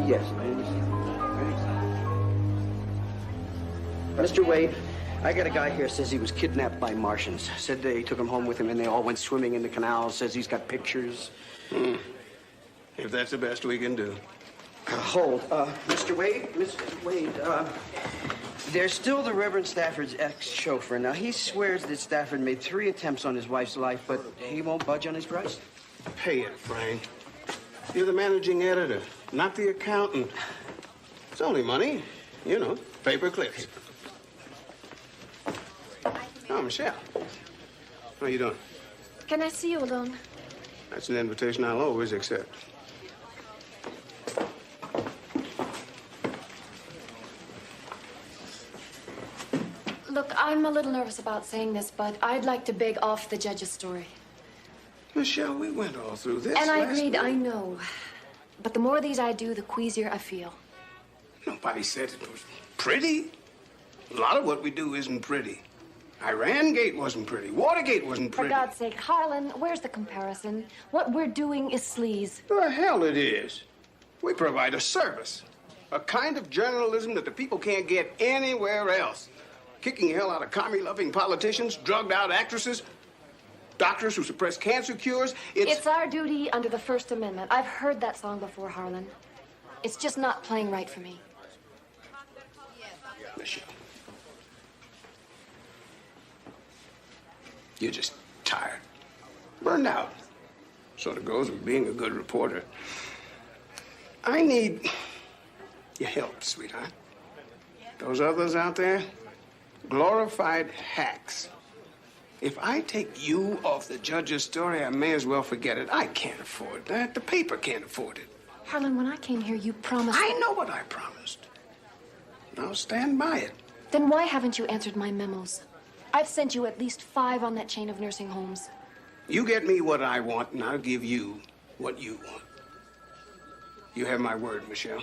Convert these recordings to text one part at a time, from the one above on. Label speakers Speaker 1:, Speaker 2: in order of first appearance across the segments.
Speaker 1: Yes, I understand. Mr. Wade, I got a guy here says he was kidnapped by Martians. Said they took him home with him and they all went swimming in the canal. Says he's got pictures.
Speaker 2: If that's the best we can do.
Speaker 1: Hold. Mr. Wade, there's still the Reverend Stafford's ex-chauffeur. Now, he swears that Stafford made 3 attempts on his wife's life, but he won't budge on his price.
Speaker 2: Pay it, Frank. You're the managing editor, not the accountant. It's only money, you know, paper clips. Oh, Michelle. How you doing?
Speaker 3: Can I see you alone?
Speaker 2: That's an invitation I'll always accept.
Speaker 3: Look, I'm a little nervous about saying this, but I'd like to beg off the judge's story.
Speaker 2: Michelle, we went all through this.
Speaker 3: And I
Speaker 2: last
Speaker 3: agreed,
Speaker 2: week.
Speaker 3: I know. But the more of these I do, the queasier I feel.
Speaker 2: Nobody said it was pretty. A lot of what we do isn't pretty. Iran Gate wasn't pretty. Watergate wasn't
Speaker 3: For
Speaker 2: pretty.
Speaker 3: God's sake, Harlan, where's the comparison? What we're doing is sleaze.
Speaker 2: The hell it is. We provide a service. A kind of journalism that the people can't get anywhere else. Kicking hell out of commie-loving politicians, drugged-out actresses, doctors who suppress cancer cures.
Speaker 3: It's our duty under the First Amendment. I've heard that song before, Harlan. It's just not playing right for me.
Speaker 2: Michelle. You're just tired. Burned out. Sort of goes with being a good reporter. I need your help, sweetheart. Those others out there, glorified hacks. If I take you off the judge's story, I may as well forget it. I can't afford that. The paper can't afford it.
Speaker 3: Harlan, when I came here, you promised...
Speaker 2: I know what I promised. I'll stand by it.
Speaker 3: Then why haven't you answered my memos? I've sent you at least 5 on that chain of nursing homes.
Speaker 2: You get me what I want, and I'll give you what you want. You have my word, Michelle.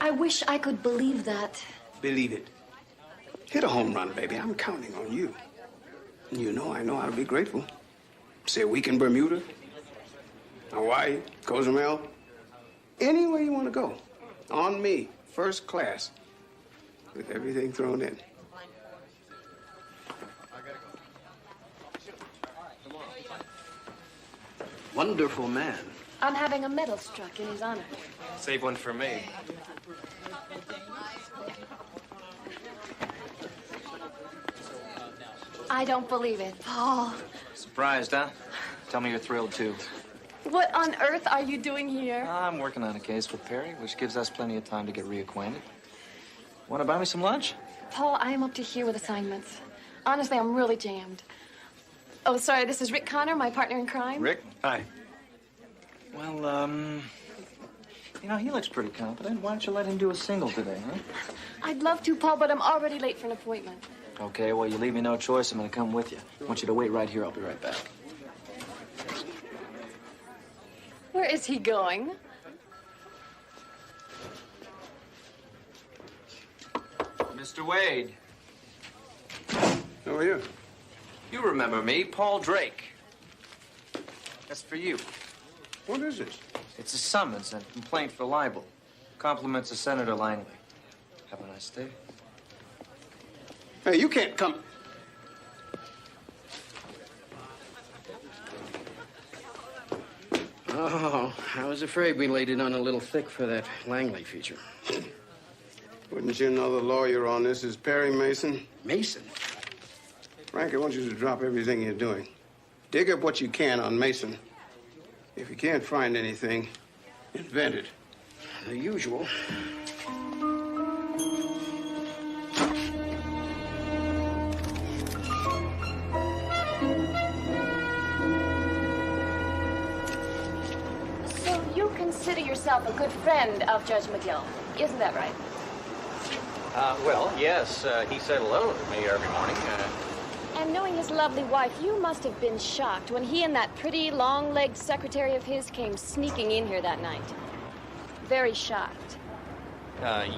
Speaker 3: I wish I could believe that.
Speaker 2: Believe it. Hit a home run, baby. I'm counting on you. And you know I know how to be grateful. Say a week in Bermuda, Hawaii, Cozumel, anywhere you want to go. On me, first class, with everything thrown in.
Speaker 1: Wonderful man.
Speaker 3: I'm having a medal struck in his honor.
Speaker 4: Save one for me.
Speaker 3: I don't believe it. Paul,
Speaker 4: Surprised, huh? Tell me you're thrilled, too.
Speaker 3: what on earth are you doing here?
Speaker 4: I'm working on a case with Perry, which gives us plenty of time to get reacquainted. Want to buy me some lunch?
Speaker 3: Paul, I am up to here with assignments. Honestly, I'm really jammed. Oh, sorry, this is Rick Connor, my partner in crime.
Speaker 4: Rick? Hi. Well, you know, he looks pretty competent. Why don't you let him do a single today, huh?
Speaker 3: I'd love to, Paul, but I'm already late for an appointment.
Speaker 4: Okay, well, you leave me no choice. I'm going to come with you. I want you to wait right here. I'll be right back.
Speaker 3: Where is he going?
Speaker 4: Mr. Wade.
Speaker 2: How are you?
Speaker 4: You remember me, Paul Drake. That's for you.
Speaker 2: What is this?
Speaker 4: It's a summons and complaint for libel. Compliments of Senator Langley. Have a nice day.
Speaker 2: Hey, you can't come.
Speaker 1: Oh, I was afraid we laid it on a little thick for that Langley feature.
Speaker 2: Wouldn't you know the lawyer on this is Perry Mason?
Speaker 1: Mason?
Speaker 2: Frank, I want you to drop everything you're doing. Dig up what you can on Mason. If you can't find anything, invent it.
Speaker 1: The usual.
Speaker 3: So you consider yourself a good friend of Judge McGill, isn't that right?
Speaker 5: Well, yes. He said hello to me every morning.
Speaker 3: And knowing his lovely wife, you must have been shocked when he and that pretty, long-legged secretary of his came sneaking in here that night. Very shocked.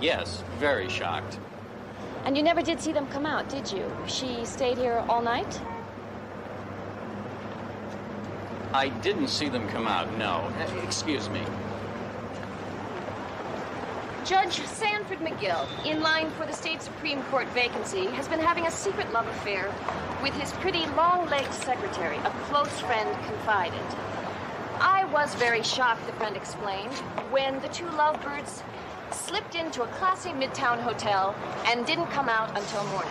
Speaker 5: Yes, very shocked.
Speaker 3: And you never did see them come out, did you? She stayed here all night?
Speaker 5: I didn't see them come out, no. Excuse me.
Speaker 3: Judge Sanford McGill, in line for the state Supreme Court vacancy, has been having a secret love affair with his pretty long-legged secretary, a close friend confided. I was very shocked, the friend explained, when the two lovebirds slipped into a classy midtown hotel and didn't come out until morning.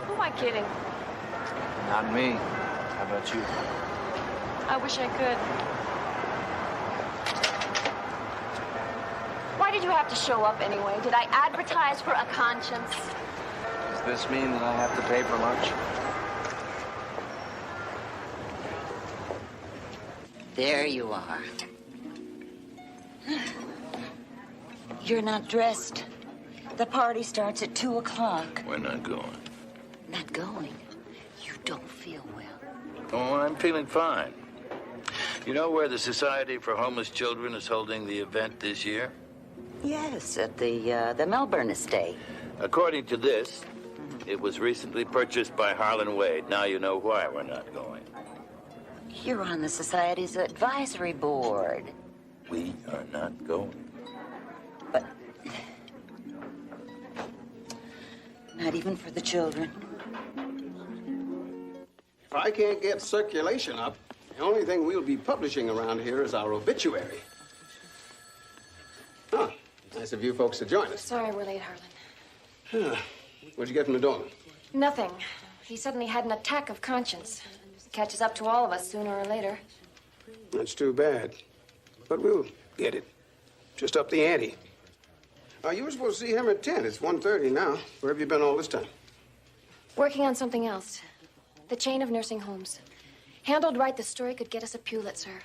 Speaker 3: Who am I kidding?
Speaker 4: Not me. How about you?
Speaker 3: I wish I could. Why did you have to show up anyway? Did I advertise for a conscience?
Speaker 4: Does this mean that I have to pay for lunch?
Speaker 6: There you are. You're not dressed. The party starts at 2 o'clock.
Speaker 7: We're not going.
Speaker 6: Not going? You don't feel well.
Speaker 7: Oh, I'm feeling fine. You know where the Society for Homeless Children is holding the event this year?
Speaker 6: Yes, at the Melbourne estate.
Speaker 7: According to this, it was recently purchased by Harlan Wade. Now you know why we're not going.
Speaker 6: You're on the Society's advisory board.
Speaker 7: We are not going.
Speaker 6: But not even for the children.
Speaker 2: If I can't get circulation up, the only thing we'll be publishing around here is our obituary. Huh. Nice of you folks to join us.
Speaker 3: Sorry we're late, Harlan.
Speaker 2: What'd you get from the doorman?
Speaker 3: Nothing. He suddenly had an attack of conscience. Catches up to all of us sooner or later.
Speaker 2: That's too bad. But we'll get it. Just up the ante. You were supposed to see him at 10. It's 1:30 now. Where have you been all this time?
Speaker 3: Working on something else. The chain of nursing homes. Handled right, the story could get us a Pulitzer.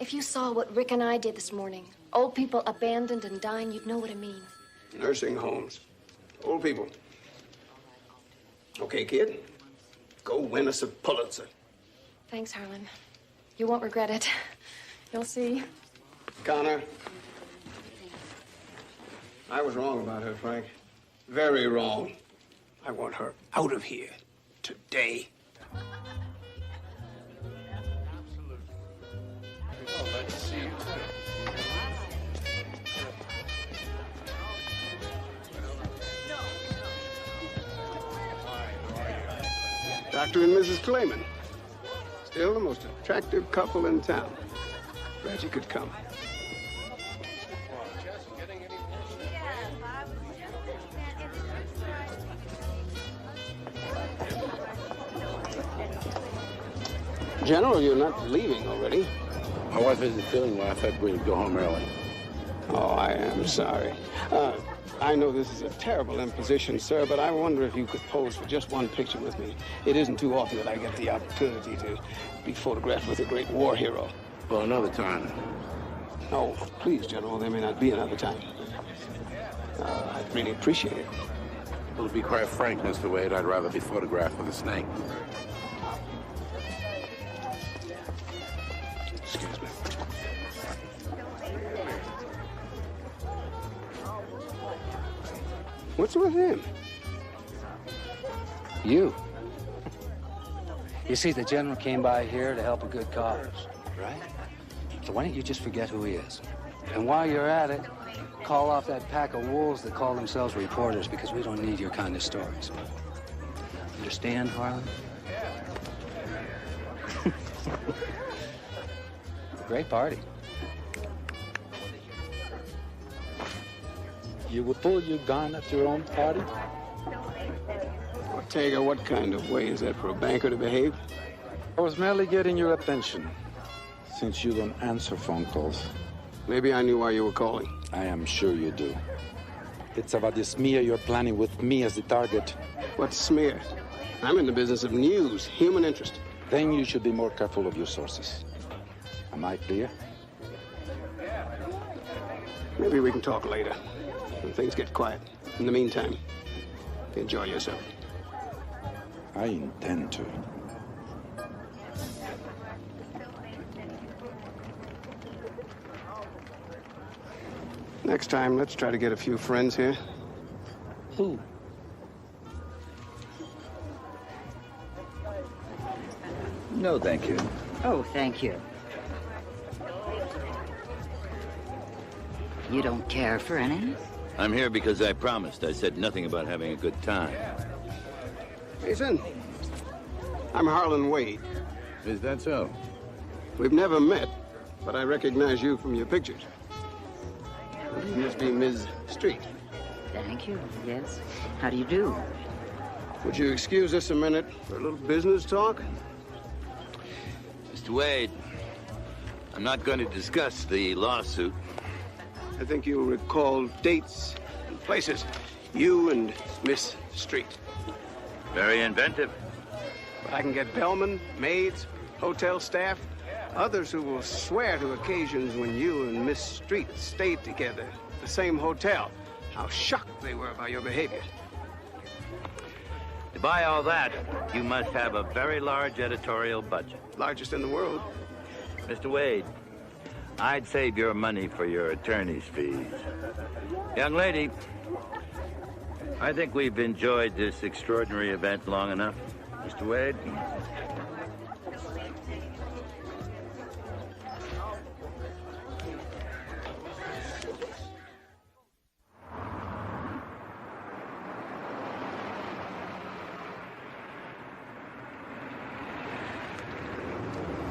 Speaker 3: If you saw what Rick and I did this morning, old people abandoned and dying, you'd know what I mean.
Speaker 2: Nursing homes. Old people. Okay, kid. Go win us a Pulitzer.
Speaker 3: Thanks, Harlan. You won't regret it. You'll see.
Speaker 2: Connor. I was wrong about her, Frank. Very wrong. I want her out of here. Today. Dr. and Mrs. Clayman. Still the most attractive couple in town. Glad you could come. General, you're not leaving already.
Speaker 8: My wife isn't feeling well. I thought we'd go home early.
Speaker 2: Oh, I am sorry. I know this is a terrible imposition, sir, but I wonder if you could pose for just one picture with me. It isn't too often that I get the opportunity to be photographed with a great war hero.
Speaker 8: Well, another time.
Speaker 2: Oh, please, General, there may not be another time. I'd really appreciate it.
Speaker 8: Well, to be quite frank, Mr. Wade, I'd rather be photographed with a snake.
Speaker 2: Excuse me. What's with him?
Speaker 9: You. You see, the general came by here to help a good cause, right? So why don't you just forget who he is? And while you're at it, call off that pack of wolves that call themselves reporters, because we don't need your kind of stories. Understand, Harlan? Great party.
Speaker 8: You would pull your gun at your own party?
Speaker 2: Ortega, what kind of way is that for a banker to behave?
Speaker 8: I was merely getting your attention, since you don't answer phone calls.
Speaker 2: Maybe I knew why you were calling.
Speaker 8: I am sure you do. It's about the smear you're planning with me as the target.
Speaker 2: What smear? I'm in the business of news, human interest.
Speaker 8: Then you should be more careful of your sources. Am I clear?
Speaker 2: Maybe we can talk later, when things get quiet. In the meantime, enjoy yourself.
Speaker 8: I intend to.
Speaker 2: Next time, let's try to get a few friends here.
Speaker 8: Who?
Speaker 7: No, thank you.
Speaker 6: Oh, thank you. You don't care for any?
Speaker 7: I'm here because I promised. I said nothing about having a good time.
Speaker 2: Mason, I'm Harlan Wade.
Speaker 7: Is that so?
Speaker 2: We've never met, but I recognize you from your pictures. You must be Ms. Street.
Speaker 6: Thank you, yes. How do you do?
Speaker 2: Would you excuse us a minute for a little business talk?
Speaker 7: Mr. Wade, I'm not going to discuss the lawsuit.
Speaker 2: I think you'll recall dates and places. You and Miss Street.
Speaker 7: Very inventive.
Speaker 2: I can get bellmen, maids, hotel staff, others who will swear to occasions when you and Miss Street stayed together at the same hotel. How shocked they were by your behavior.
Speaker 7: To buy all that, you must have a very large editorial budget.
Speaker 2: Largest in the world.
Speaker 7: Mr. Wade, I'd save your money for your attorney's fees. Young lady, I think we've enjoyed this extraordinary event long enough. Mr. Wade?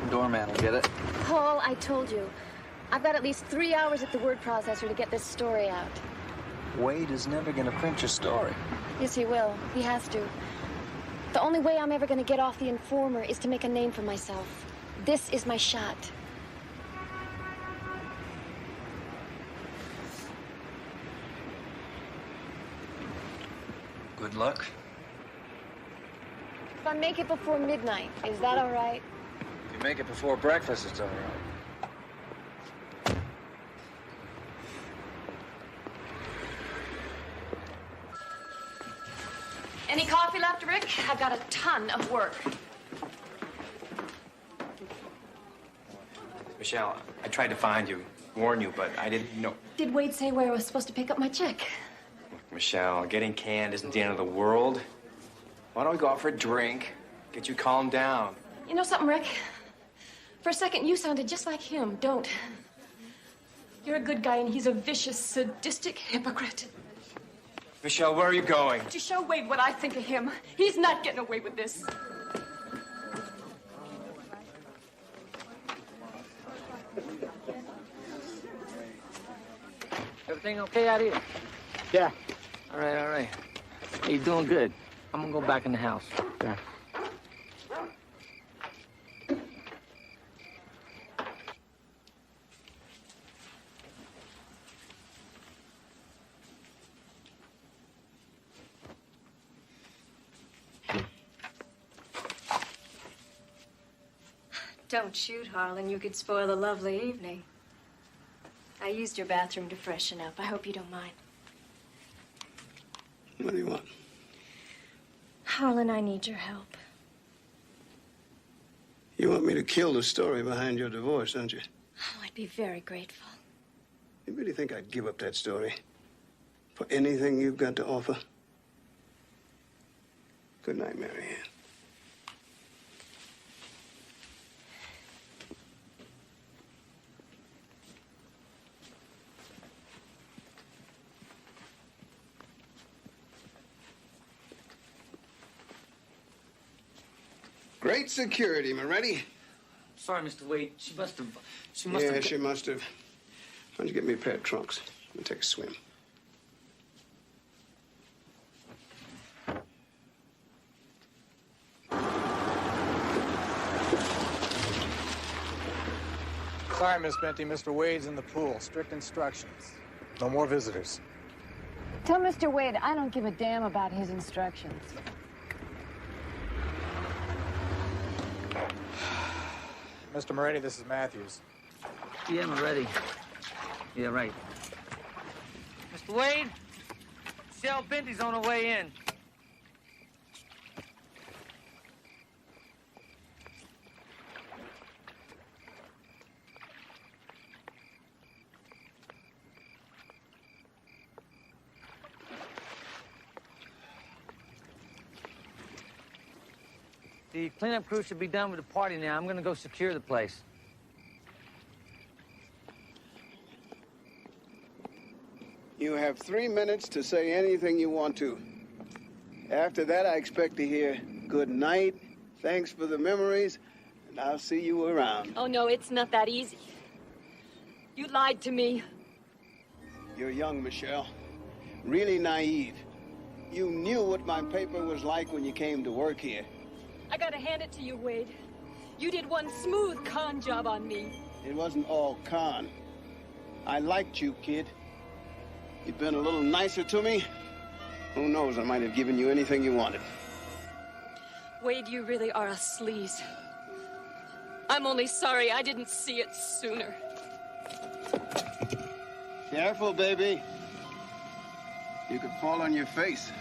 Speaker 4: Doorman will get it.
Speaker 3: Paul, I told you. I've got at least 3 hours at the word processor to get this story out.
Speaker 4: Wade is never gonna print your story.
Speaker 3: Yes, he will. He has to. The only way I'm ever going to get off the Informer is to make a name for myself. This is my shot.
Speaker 4: Good luck.
Speaker 3: If I make it before midnight, is that all right?
Speaker 4: If you make it before breakfast, it's all right.
Speaker 3: Any coffee left, Rick? I've got a ton of work.
Speaker 10: Michelle, I tried to find you, warn you, but I didn't know.
Speaker 3: Did Wade say where I was supposed to pick up my check?
Speaker 10: Look, Michelle, getting canned isn't the end of the world. Why don't we go out for a drink, get you calmed down?
Speaker 3: You know something, Rick? For a second, you sounded just like him. Don't. You're a good guy, and he's a vicious, sadistic hypocrite.
Speaker 10: Michelle, where are you going?
Speaker 3: To show Wade what I think of him. He's not getting away with this.
Speaker 11: Everything okay out here?
Speaker 2: Yeah.
Speaker 11: All right, all right. Hey, you're doing good. I'm gonna go back in the house.
Speaker 2: Yeah.
Speaker 12: Don't shoot, Harlan. You could spoil a lovely evening. I used your bathroom to freshen up. I hope you don't mind.
Speaker 2: What do you want?
Speaker 12: Harlan, I need your help.
Speaker 2: You want me to kill the story behind your divorce, don't you?
Speaker 12: Oh, I'd be very grateful.
Speaker 2: You really think I'd give up that story for anything you've got to offer? Good night, Mary Ann. Great security, Moretti.
Speaker 11: Sorry, Mr. Wade. She must have.
Speaker 2: She must have. Why don't you get me a pair of trunks? We'll take a swim.
Speaker 8: Sorry, Miss Benty. Mr. Wade's in the pool. Strict instructions. No more visitors.
Speaker 13: Tell Mr. Wade I don't give a damn about his instructions.
Speaker 8: Mr. Moretti, this is Matthews.
Speaker 11: Yeah, I'm ready. Yeah, right. Mr. Wade, Shell Bentley's on her way in. The cleanup crew should be done with the party now. I'm gonna go secure the place.
Speaker 2: You have 3 minutes to say anything you want to. After that, I expect to hear good night, thanks for the memories, and I'll see you around.
Speaker 3: Oh, no, it's not that easy. You lied to me.
Speaker 2: You're young, Michelle. Really naive. You knew what my paper was like when you came to work here.
Speaker 3: I gotta hand it to you, Wade. You did one smooth con job on me.
Speaker 2: It wasn't all con. I liked you, kid. You'd been a little nicer to me. Who knows, I might have given you anything you wanted.
Speaker 3: Wade, you really are a sleaze. I'm only sorry I didn't see it sooner.
Speaker 2: Careful, baby. You could fall on your face.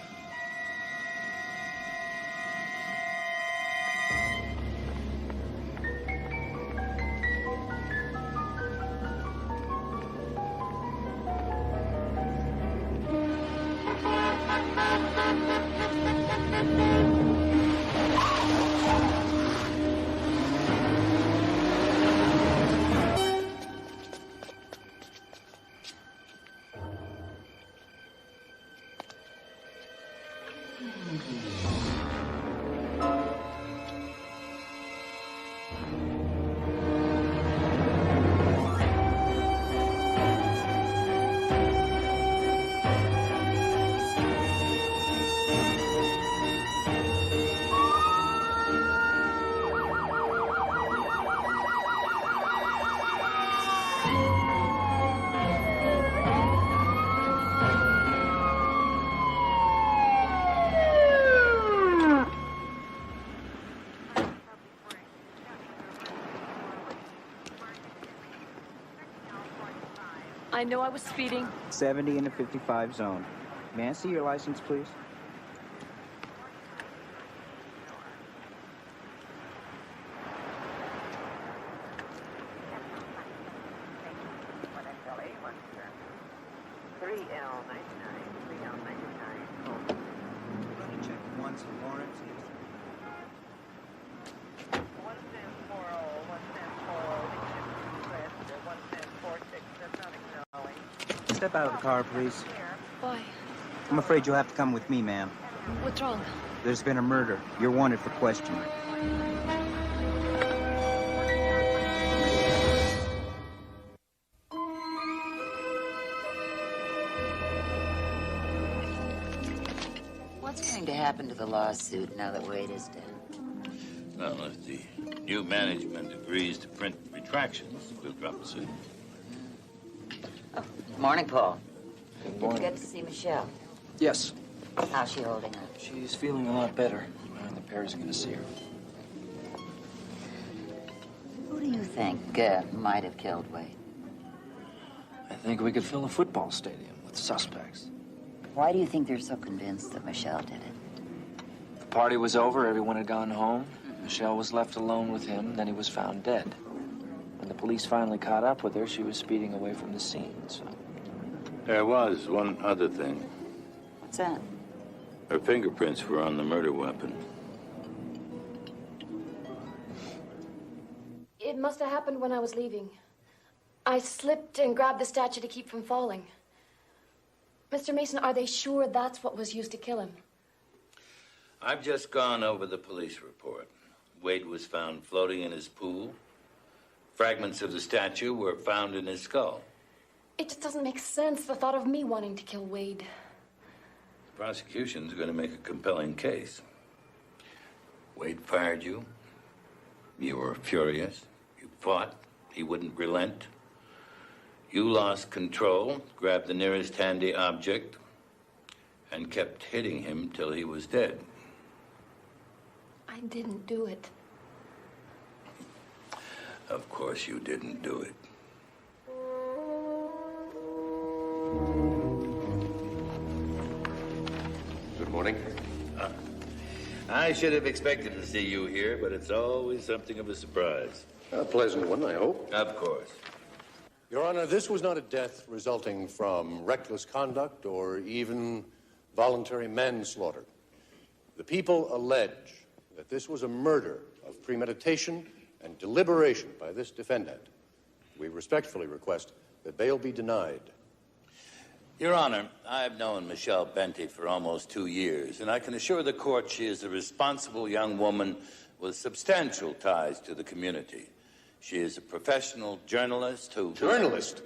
Speaker 3: I know I was speeding.
Speaker 14: 70 in a 55 zone. May I see your license, please? Step out of the car, please.
Speaker 3: Why?
Speaker 14: I'm afraid you'll have to come with me, ma'am.
Speaker 3: What's wrong?
Speaker 14: There's been a murder. You're wanted for questioning.
Speaker 6: What's going to happen to the lawsuit now that Wade is dead?
Speaker 7: Well, if the new management agrees to print retractions, we'll drop the suit.
Speaker 6: Morning, Paul.
Speaker 11: Good
Speaker 6: Did you
Speaker 11: morning.
Speaker 6: get to see Michelle?
Speaker 11: Yes.
Speaker 6: How's she holding up?
Speaker 11: She's feeling a lot better. The pair's gonna see her.
Speaker 6: Who do you think might have killed Wade?
Speaker 11: I think we could fill a football stadium with suspects.
Speaker 6: Why do you think they're so convinced that Michelle did it?
Speaker 11: The party was over, everyone had gone home. Michelle was left alone with him, then he was found dead. When the police finally caught up with her, she was speeding away from the scene, so...
Speaker 7: There was one other thing.
Speaker 6: What's that?
Speaker 7: Her fingerprints were on the murder weapon.
Speaker 3: It must have happened when I was leaving. I slipped and grabbed the statue to keep from falling. Mr. Mason, are they sure that's what was used to kill him?
Speaker 7: I've just gone over the police report. Wade was found floating in his pool. Fragments of the statue were found in his skull.
Speaker 3: It just doesn't make sense, the thought of me wanting to kill Wade.
Speaker 7: The prosecution's going to make a compelling case. Wade fired you. You were furious. You fought. He wouldn't relent. You lost control, grabbed the nearest handy object, and kept hitting him till he was dead.
Speaker 3: I didn't do it.
Speaker 7: Of course you didn't do it.
Speaker 15: Good morning.
Speaker 7: I should have expected to see you here, but it's always something of a surprise.
Speaker 15: A pleasant one, I hope.
Speaker 7: Of course.
Speaker 15: Your Honor, this was not a death resulting from reckless conduct or even voluntary manslaughter. The people allege that this was a murder of premeditation and deliberation by this defendant, we respectfully request that bail be denied.
Speaker 7: Your Honor, I've known Michelle Benty for almost 2 years, and I can assure the court she is a responsible young woman with substantial ties to the community. She is a professional journalist who...
Speaker 15: Journalist?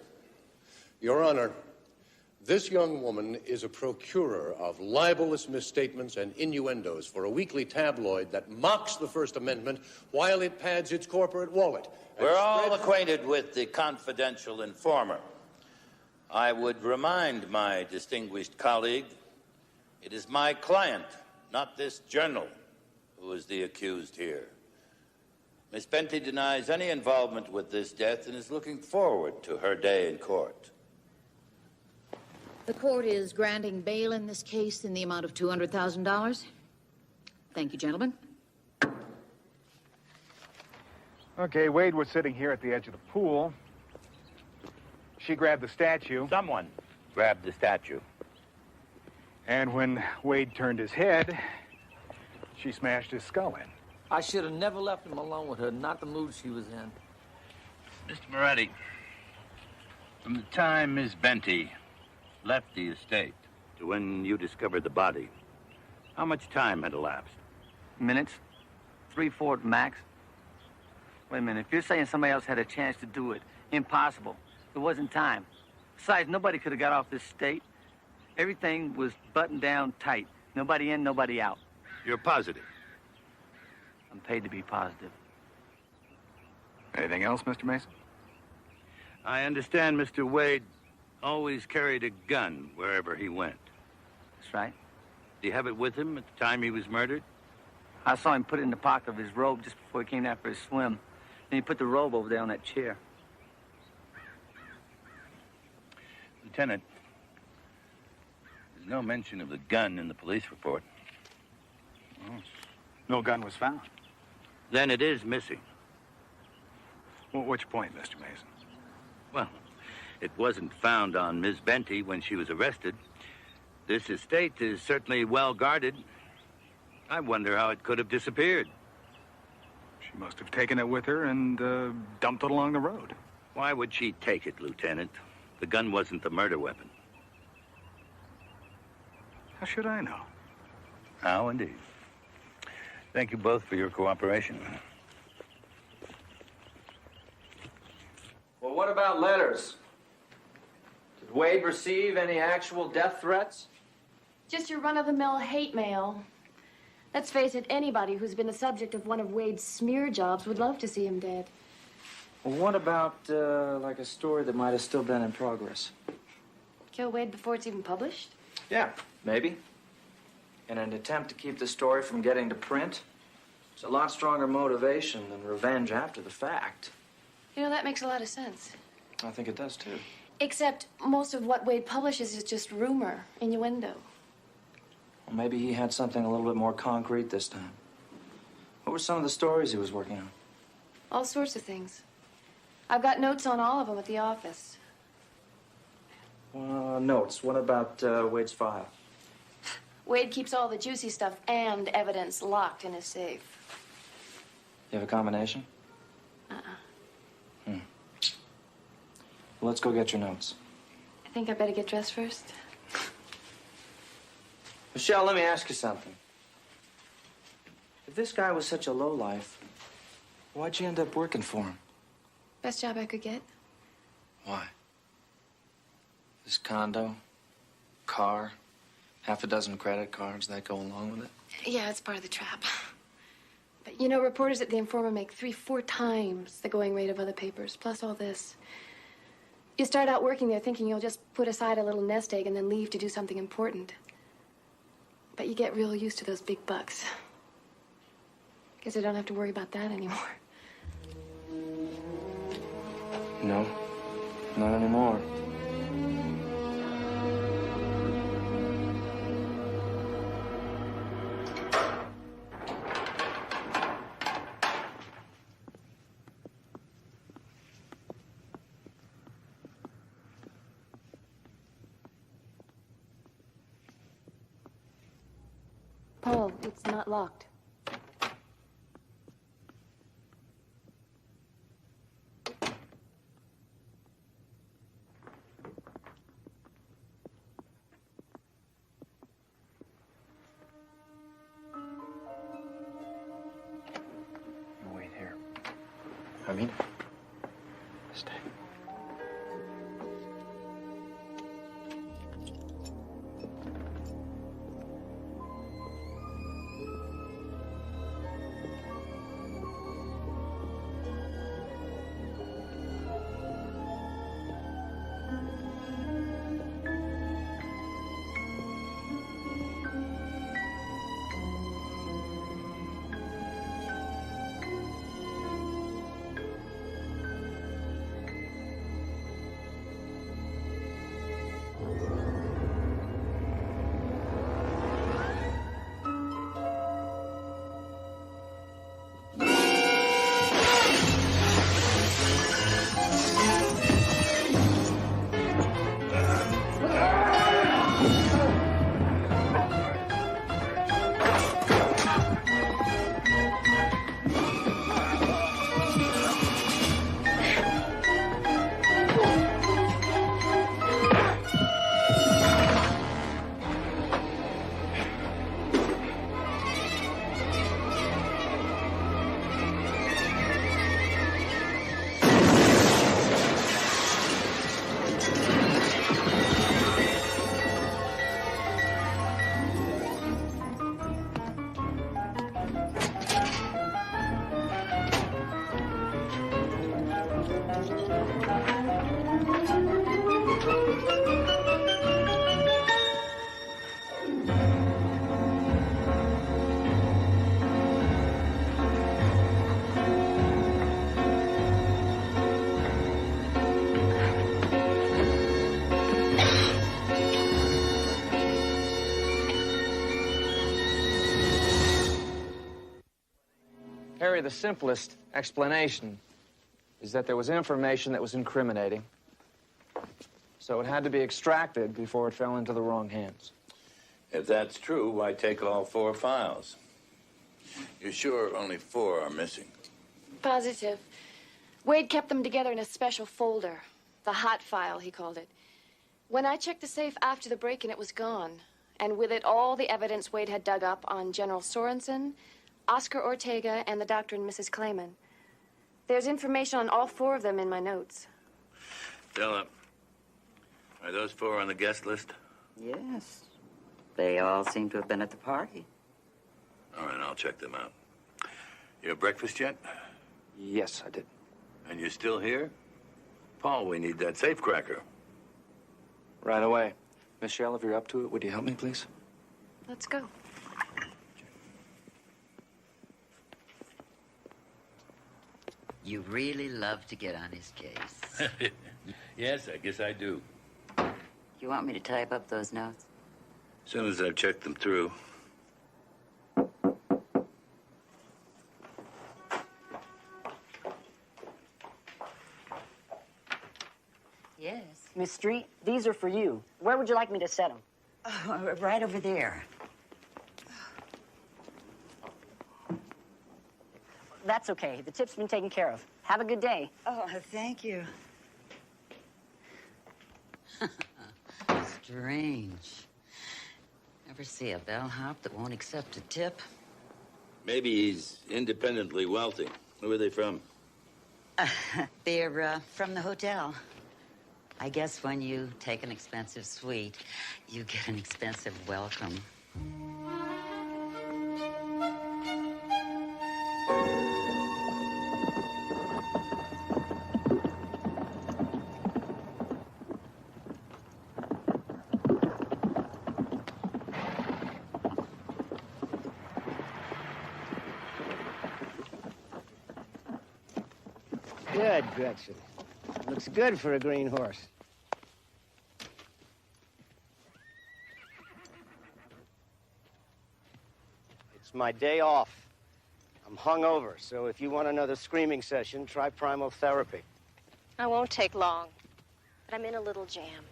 Speaker 15: Your Honor, this young woman is a procurer of libelous misstatements and innuendos for a weekly tabloid that mocks the First Amendment while it pads its corporate wallet.
Speaker 7: We're all acquainted with the confidential informer. I would remind my distinguished colleague, it is my client, not this journal, who is the accused here. Miss Benty denies any involvement with this death and is looking forward to her day in court.
Speaker 16: The court is granting bail in this case in the amount of $200,000. Thank you, gentlemen.
Speaker 8: Okay, Wade was sitting here at the edge of the pool. She grabbed the statue.
Speaker 7: Someone grabbed the statue.
Speaker 8: And when Wade turned his head, she smashed his skull in.
Speaker 11: I should have never left him alone with her, not the mood she was in.
Speaker 7: Mr. Moretti, from the time Miss Benty left the estate to when you discovered the body, how much time had elapsed?
Speaker 14: Minutes. 3, 4 max. Wait a minute. If you're saying somebody else had a chance to do it, impossible. There wasn't time. Besides, nobody could have got off this state. Everything was buttoned down tight. Nobody in, nobody out.
Speaker 7: You're positive?
Speaker 14: I'm paid to be positive.
Speaker 8: Anything else, Mr. Mason?
Speaker 7: I understand Mr. Wade always carried a gun wherever he went.
Speaker 14: That's right.
Speaker 7: Did he have it with him at the time he was murdered?
Speaker 14: I saw him put it in the pocket of his robe just before he came down for his swim. Then he put the robe over there on that chair.
Speaker 7: Lieutenant, there's no mention of the gun in the police report.
Speaker 9: Oh, no gun was found.
Speaker 7: Then it is missing.
Speaker 9: Well, which point, Mr. Mason?
Speaker 7: Well, it wasn't found on Miss Benty when she was arrested. This estate is certainly well guarded. I wonder how it could have disappeared.
Speaker 9: She must have taken it with her and dumped it along the road.
Speaker 7: Why would she take it, Lieutenant? The gun wasn't the murder weapon.
Speaker 9: How should I know?
Speaker 7: How indeed. Thank you both for your cooperation.
Speaker 11: Well, what about letters? Did Wade receive any actual death threats?
Speaker 3: Just your run-of-the-mill hate mail. Let's face it, anybody who's been the subject of one of Wade's smear jobs would love to see him dead.
Speaker 11: Well, what about, like a story that might have still been in progress?
Speaker 3: Kill Wade before it's even published?
Speaker 11: Yeah, maybe. In an attempt to keep the story from getting to print, it's a lot stronger motivation than revenge after the fact.
Speaker 3: You know, that makes a lot of sense.
Speaker 11: I think it does, too.
Speaker 3: Except most of what Wade publishes is just rumor, innuendo.
Speaker 11: Well, maybe he had something a little bit more concrete this time. What were some of the stories he was working on?
Speaker 3: All sorts of things. I've got notes on all of them at the office.
Speaker 11: Notes. What about Wade's file?
Speaker 3: Wade keeps all the juicy stuff and evidence locked in his safe.
Speaker 11: You have a combination?
Speaker 3: Uh-uh.
Speaker 11: Well, let's go get your notes.
Speaker 3: I think I better get dressed first.
Speaker 11: Michelle, let me ask you something. If this guy was such a lowlife, why'd you end up working for him?
Speaker 3: Best job I could get.
Speaker 11: Why? This condo, car, half a dozen credit cards that go along with it?
Speaker 3: Yeah, it's part of the trap. But you know, reporters at the Informer make 3-4 times the going rate of other papers, plus all this. You start out working there thinking you'll just put aside a little nest egg and then leave to do something important. But you get real used to those big bucks. Guess I don't have to worry about that anymore.
Speaker 11: No, not anymore.
Speaker 3: Paul, it's not locked.
Speaker 11: I mean it. Stay. Harry, the simplest explanation is that there was information that was incriminating, so it had to be extracted before it fell into the wrong hands.
Speaker 7: If that's true, why take all 4 files? You're sure only 4 are missing?
Speaker 3: Positive. Wade kept them together in a special folder. The hot file, he called it. When I checked the safe after the break-in, it was gone. And with it, all the evidence Wade had dug up on General Sorensen, Oscar Ortega, and the Dr. and Mrs. Clayman. There's information on all 4 of them in my notes.
Speaker 7: Stella, are those 4 on the guest list?
Speaker 6: Yes. They all seem to have been at the party.
Speaker 7: All right, I'll check them out. You have breakfast yet?
Speaker 11: Yes, I did.
Speaker 7: And you're still here? Paul, we need that safecracker.
Speaker 11: Right away. Michelle, if you're up to it, would you help me, please?
Speaker 3: Let's go.
Speaker 6: You really love to get on his case.
Speaker 7: Yes, I guess I do.
Speaker 6: You want me to type up those notes?
Speaker 7: As soon as I've checked them through.
Speaker 6: Yes.
Speaker 17: Miss Street, these are for you. Where would you like me to set them?
Speaker 6: Oh, right over there.
Speaker 17: That's okay. The tip's been taken care of. Have a good day.
Speaker 6: Oh, thank you. Strange. Ever see a bellhop that won't accept a tip?
Speaker 7: Maybe he's independently wealthy. Who are they from?
Speaker 6: They're from the hotel. I guess when you take an expensive suite, you get an expensive welcome.
Speaker 18: Good, Gretchen. Looks good for a green horse. It's my day off. I'm hungover, so if you want another screaming session, try primal therapy.
Speaker 12: I won't take long, but I'm in a little jam.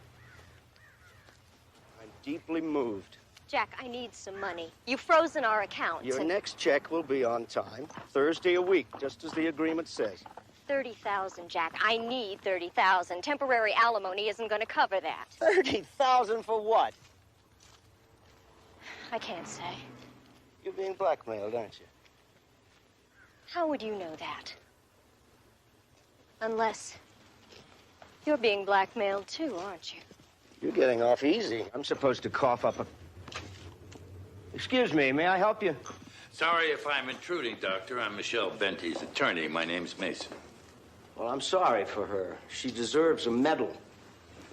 Speaker 18: I'm deeply moved.
Speaker 12: Jack, I need some money. You've frozen our accounts.
Speaker 18: Your
Speaker 12: and
Speaker 18: next check will be on time, Thursday a week, just as the agreement says.
Speaker 12: 30,000, Jack. I need 30,000. Temporary alimony isn't going to cover that.
Speaker 18: 30,000 for what?
Speaker 12: I can't say.
Speaker 18: You're being blackmailed, aren't you?
Speaker 12: How would you know that? Unless you're being blackmailed too, aren't you?
Speaker 18: You're getting off easy. I'm supposed to cough up a... Excuse me, may I help you?
Speaker 7: Sorry if I'm intruding, Doctor. I'm Michelle Benty's attorney. My name's Mason.
Speaker 18: Well, I'm sorry for her. She deserves a medal.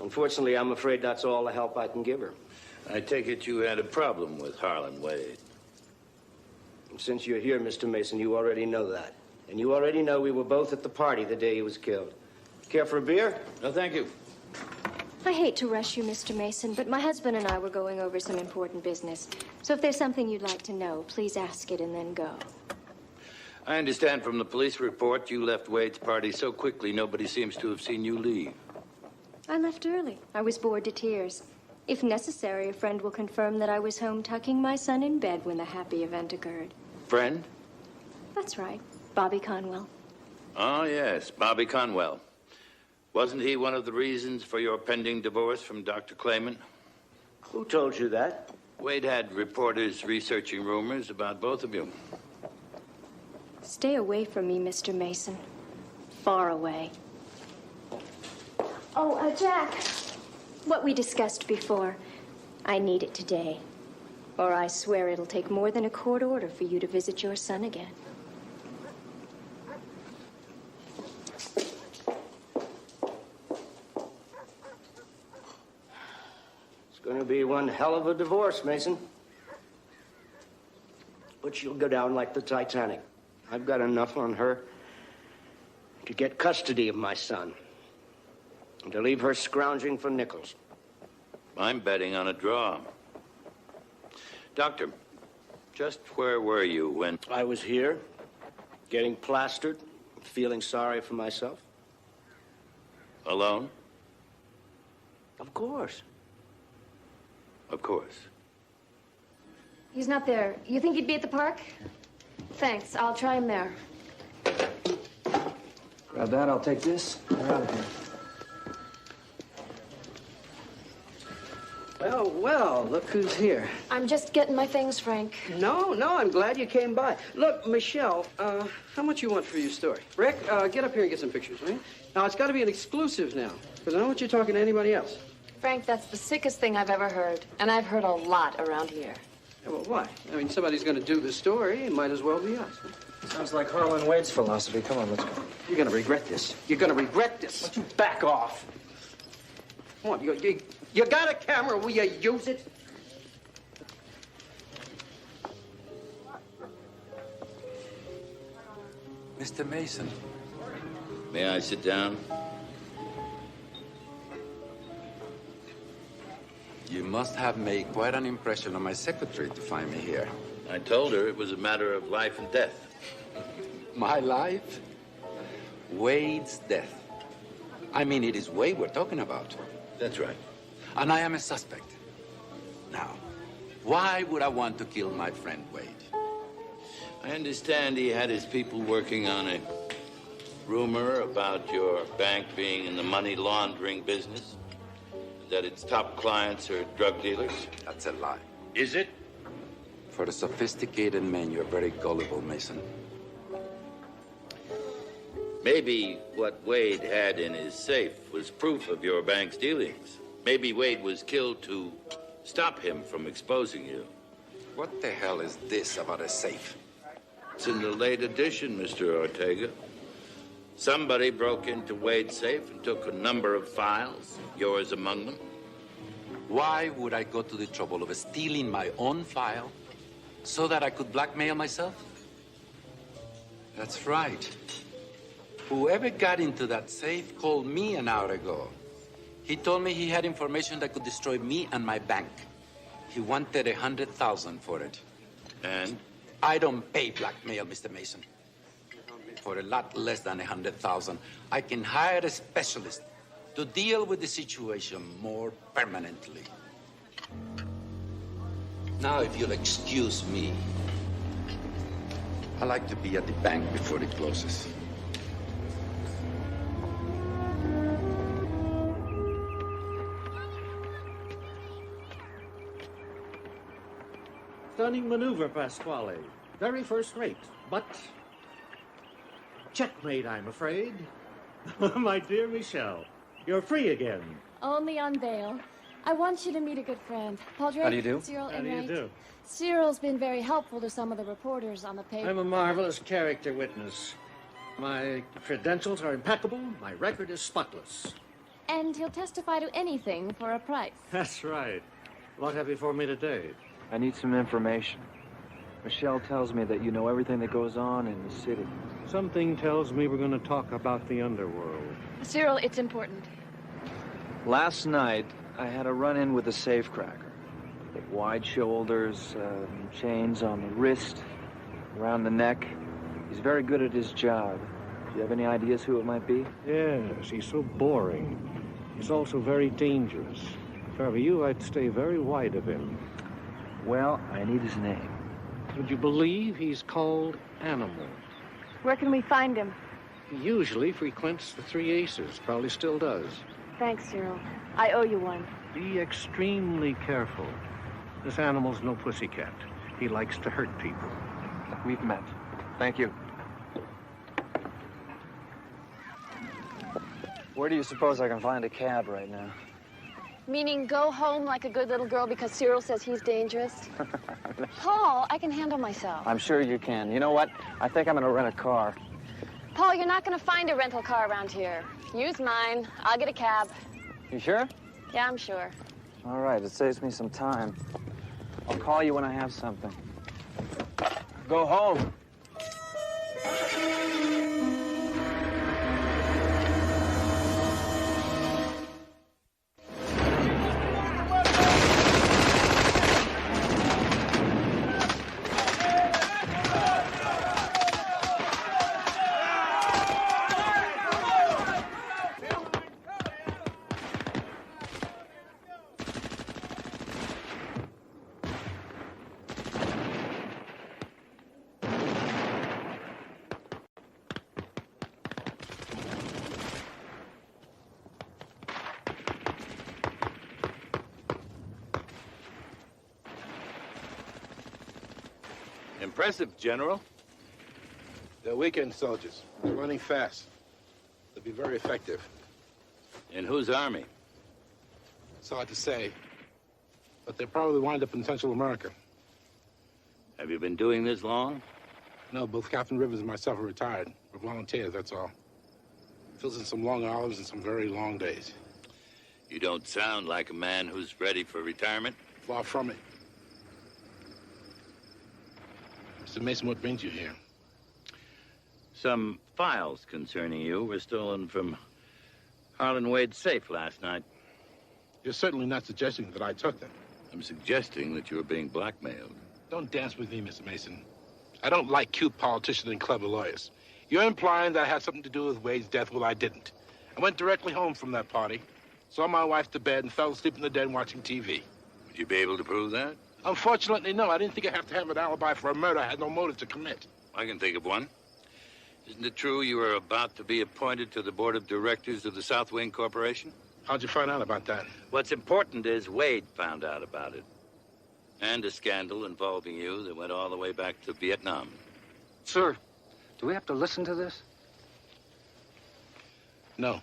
Speaker 18: Unfortunately, I'm afraid that's all the help I can give her.
Speaker 7: I take it you had a problem with Harlan Wade.
Speaker 18: And since you're here, Mr. Mason, you already know that. And you already know we were both at the party the day he was killed. Care for a beer?
Speaker 7: No, thank you.
Speaker 12: I hate to rush you, Mr. Mason, but my husband and I were going over some important business. So if there's something you'd like to know, please ask it and then go.
Speaker 7: I understand from the police report you left Wade's party so quickly nobody seems to have seen you leave.
Speaker 12: I left early. I was bored to tears. If necessary, a friend will confirm that I was home tucking my son in bed when the happy event occurred.
Speaker 7: Friend?
Speaker 12: That's right. Bobby Conwell.
Speaker 7: Oh, yes, Bobby Conwell. Wasn't he one of the reasons for your pending divorce from Dr. Clayman?
Speaker 18: Who told you that?
Speaker 7: Wade had reporters researching rumors about both of you.
Speaker 12: Stay away from me, Mr. Mason. Far away. Oh, Jack. What we discussed before. I need it today. Or I swear it'll take more than a court order for you to visit your son again.
Speaker 18: It's going to be one hell of a divorce, Mason. But she'll go down like the Titanic. I've got enough on her to get custody of my son. And to leave her scrounging for nickels.
Speaker 7: I'm betting on a draw. Doctor, just where were you when...
Speaker 18: I was here, getting plastered, feeling sorry for myself.
Speaker 7: Alone?
Speaker 18: Of course.
Speaker 7: Of course.
Speaker 3: He's not there. You think he'd be at the park? Thanks. I'll try him there.
Speaker 11: Grab that, I'll take this. We're out of here.
Speaker 1: Well, look who's here.
Speaker 3: I'm just getting my things, Frank.
Speaker 1: No, I'm glad you came by. Look, Michelle, how much you want for your story? Rick, get up here and get some pictures, will you? Now, it's got to be an exclusive now, because I don't want you talking to anybody else.
Speaker 3: Frank, that's the sickest thing I've ever heard. And I've heard a lot around here.
Speaker 1: Yeah, well, why? I mean, somebody's going to do the story. It might as well be us. Huh?
Speaker 11: Sounds like Harlan Wade's philosophy. Come on, let's go.
Speaker 1: You're going to regret this. You're going to regret this. Why don't you back off? Come on, you got a camera. Will you use it?
Speaker 9: Mr. Mason.
Speaker 7: May I sit down?
Speaker 9: You must have made quite an impression on my secretary to find me here.
Speaker 7: I told her it was a matter of life and death.
Speaker 9: My life? Wade's death. I mean, it is Wade we're talking about.
Speaker 7: That's right.
Speaker 9: And I am a suspect. Now, why would I want to kill my friend Wade?
Speaker 7: I understand he had his people working on a rumor about your bank being in the money laundering business, that its top clients are drug dealers.
Speaker 9: That's a lie.
Speaker 7: Is it?
Speaker 9: For a sophisticated man, you're very gullible, Mason.
Speaker 7: Maybe what Wade had in his safe was proof of your bank's dealings. Maybe Wade was killed to stop him from exposing you.
Speaker 9: What the hell is this about a safe?
Speaker 7: It's in the late edition, Mr. Ortega. Somebody broke into Wade's safe and took a number of files, yours among them.
Speaker 9: Why would I go to the trouble of stealing my own file so that I could blackmail myself? That's right. Whoever got into that safe called me an hour ago. He told me he had information that could destroy me and my bank. He wanted $100,000 for it.
Speaker 7: And?
Speaker 9: I don't pay blackmail, Mr. Mason. For a lot less than $100,000, I can hire a specialist to deal with the situation more permanently. Now, if you'll excuse me, I like to be at the bank before it closes.
Speaker 19: Stunning maneuver, Pasquale. Very first rate, but checkmate, I'm afraid. My dear Michelle, you're free again.
Speaker 20: Only on bail. I want you to meet a good friend. Paul Drake,
Speaker 19: How do you do?
Speaker 20: Cyril
Speaker 19: How do you
Speaker 20: Enright.
Speaker 19: do?
Speaker 20: Cyril's been very helpful to some of the reporters on the paper.
Speaker 19: I'm a marvelous character witness. My credentials are impeccable. My record is spotless.
Speaker 20: And he'll testify to anything for a price.
Speaker 19: That's right. What have you for me today?
Speaker 11: I need some information. Michelle tells me that you know everything that goes on in the city.
Speaker 19: Something tells me we're going to talk about the underworld.
Speaker 20: Cyril, it's important.
Speaker 11: Last night, I had a run-in with a safecracker. Wide shoulders, chains on the wrist, around the neck. He's very good at his job. Do you have any ideas who it might be?
Speaker 19: Yes, he's so boring. He's also very dangerous. If I were you, I'd stay very wide of him.
Speaker 11: Well, I need his name.
Speaker 19: Would you believe he's called Animal?
Speaker 20: Where can we find him?
Speaker 19: He usually frequents the Three Aces, probably still does.
Speaker 20: Thanks, Cyril. I owe you one.
Speaker 19: Be extremely careful. This animal's no pussycat. He likes to hurt people.
Speaker 11: We've met. Thank you. Where do you suppose I can find a cab right now?
Speaker 20: Meaning go home like a good little girl because Cyril says he's dangerous? Paul, I can handle myself.
Speaker 11: I'm sure you can. You know what? I think I'm going to rent a car.
Speaker 20: Paul, you're not going to find a rental car around here. Use mine. I'll get a cab.
Speaker 11: You sure?
Speaker 20: Yeah, I'm sure.
Speaker 11: All right, it saves me some time. I'll call you when I have something. Go home.
Speaker 7: Impressive, General.
Speaker 21: They're weekend soldiers. They're running fast. They'll be very effective.
Speaker 7: In whose army?
Speaker 21: It's hard to say. But they'll probably wind up in Central America.
Speaker 7: Have you been doing this long?
Speaker 21: No, both Captain Rivers and myself are retired. We're volunteers, that's all. Fills in some long hours and some very long days.
Speaker 7: You don't sound like a man who's ready for retirement.
Speaker 21: Far from it. Mr. Mason, what brings you here?
Speaker 7: Some files concerning you were stolen from Harlan Wade's safe last night.
Speaker 21: You're certainly not suggesting that I took them.
Speaker 7: I'm suggesting that you were being blackmailed.
Speaker 21: Don't dance with me, Mr. Mason. I don't like cute politicians and clever lawyers. You're implying that I had something to do with Wade's death. Well, I didn't. I went directly home from that party, saw my wife to bed, and fell asleep in the den watching TV.
Speaker 7: Would you be able to prove that?
Speaker 21: Unfortunately, no. I didn't think I'd have to have an alibi for a murder I had no motive to commit.
Speaker 7: I can think of one. Isn't it true you were about to be appointed to the board of directors of the South Wing Corporation?
Speaker 21: How'd you find out about that?
Speaker 7: What's important is Wade found out about it. And a scandal involving you that went all the way back to Vietnam.
Speaker 9: Sir, do we have to listen to this?
Speaker 21: No.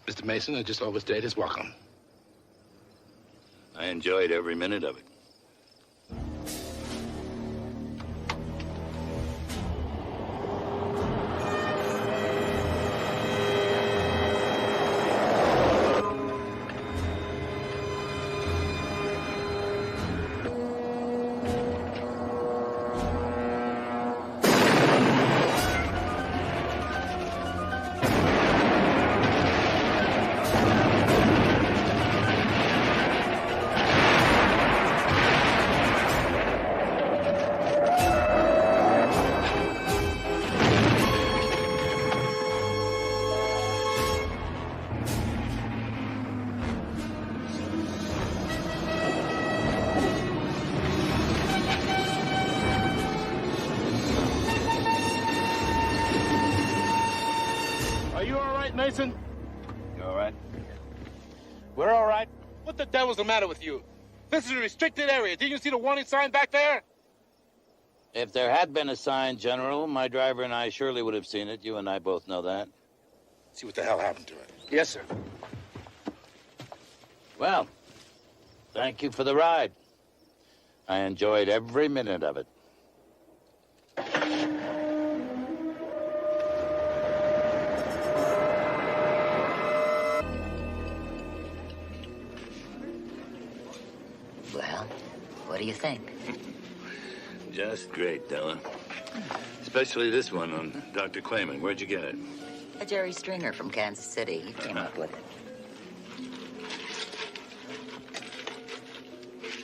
Speaker 21: Mr. Mason, I just overstayed his welcome.
Speaker 7: I enjoyed every minute of it.
Speaker 21: Mason?
Speaker 7: You all right?
Speaker 21: We're all right. What the devil's the matter with you? This is a restricted area. Didn't you see the warning sign back there?
Speaker 7: If there had been a sign, General, my driver and I surely would have seen it. You and I both know that.
Speaker 21: See what the hell happened to it.
Speaker 8: Yes, sir.
Speaker 7: Well, thank you for the ride. I enjoyed every minute of it.
Speaker 6: Well, what do you think?
Speaker 7: Just great, Della. Especially this one on Dr. Clayman. Where'd you get it?
Speaker 6: A Jerry Stringer from Kansas City. He came up with it.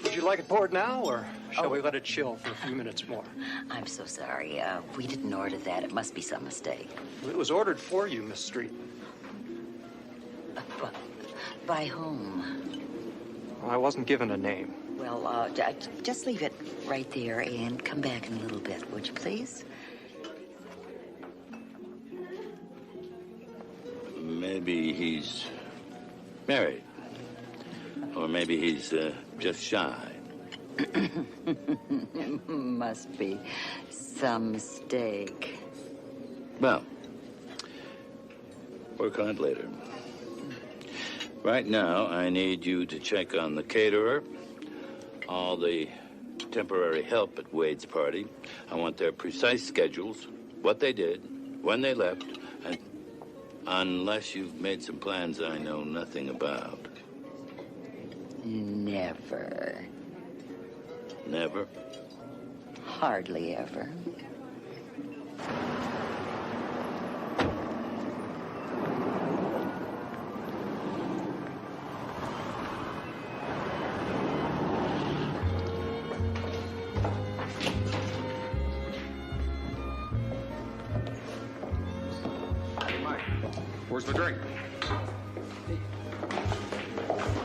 Speaker 5: Would you like it poured now, or shall we let it chill for a few minutes more?
Speaker 6: I'm so sorry. We didn't order that. It must be some mistake.
Speaker 5: Well, it was ordered for you, Miss Street.
Speaker 6: By whom?
Speaker 5: Well, I wasn't given a name.
Speaker 6: Well, just leave it right there and come back in a little bit, would you please?
Speaker 7: Maybe he's married. Or maybe he's just shy.
Speaker 6: Must be some mistake.
Speaker 7: Well, work on it later. Right now, I need you to check on the caterer, all the temporary help at Wade's party. I want their precise schedules, what they did, when they left, and unless you've made some plans I know nothing about.
Speaker 6: Never.
Speaker 7: Never?
Speaker 6: Hardly ever.
Speaker 10: Where's the drink?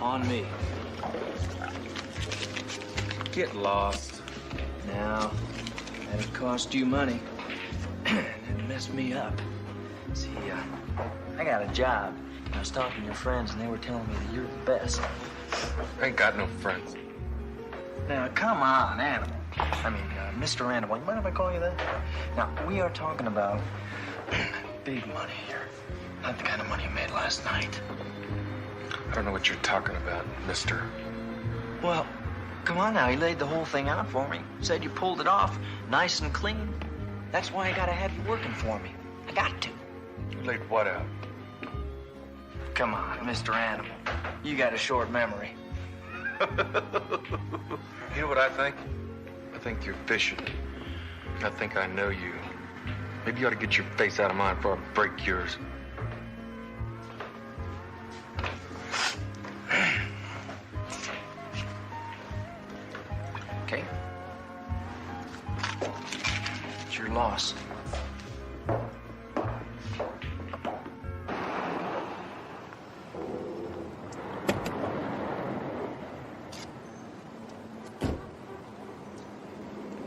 Speaker 11: On me. Get lost. Now, that'd cost you money. And mess me up. See, I got a job. I was talking to your friends, and they were telling me that you're the best.
Speaker 10: I ain't got no friends.
Speaker 11: Now, come on, Animal. I mean, Mr. Animal. You mind if I call you that? Now, we are talking about big money here. Not the kind of money you made last night.
Speaker 10: I don't know what you're talking about, mister.
Speaker 11: Well, come on now. He laid the whole thing out for me. Said you pulled it off nice and clean. That's why I gotta have you working for me. I got to.
Speaker 10: You laid what out?
Speaker 11: Come on, Mr. Animal. You got a short memory.
Speaker 10: You know what I think? I think you're fishing. I think I know you. Maybe you ought to get your face out of mine before I break yours.
Speaker 11: Okay? It's your loss.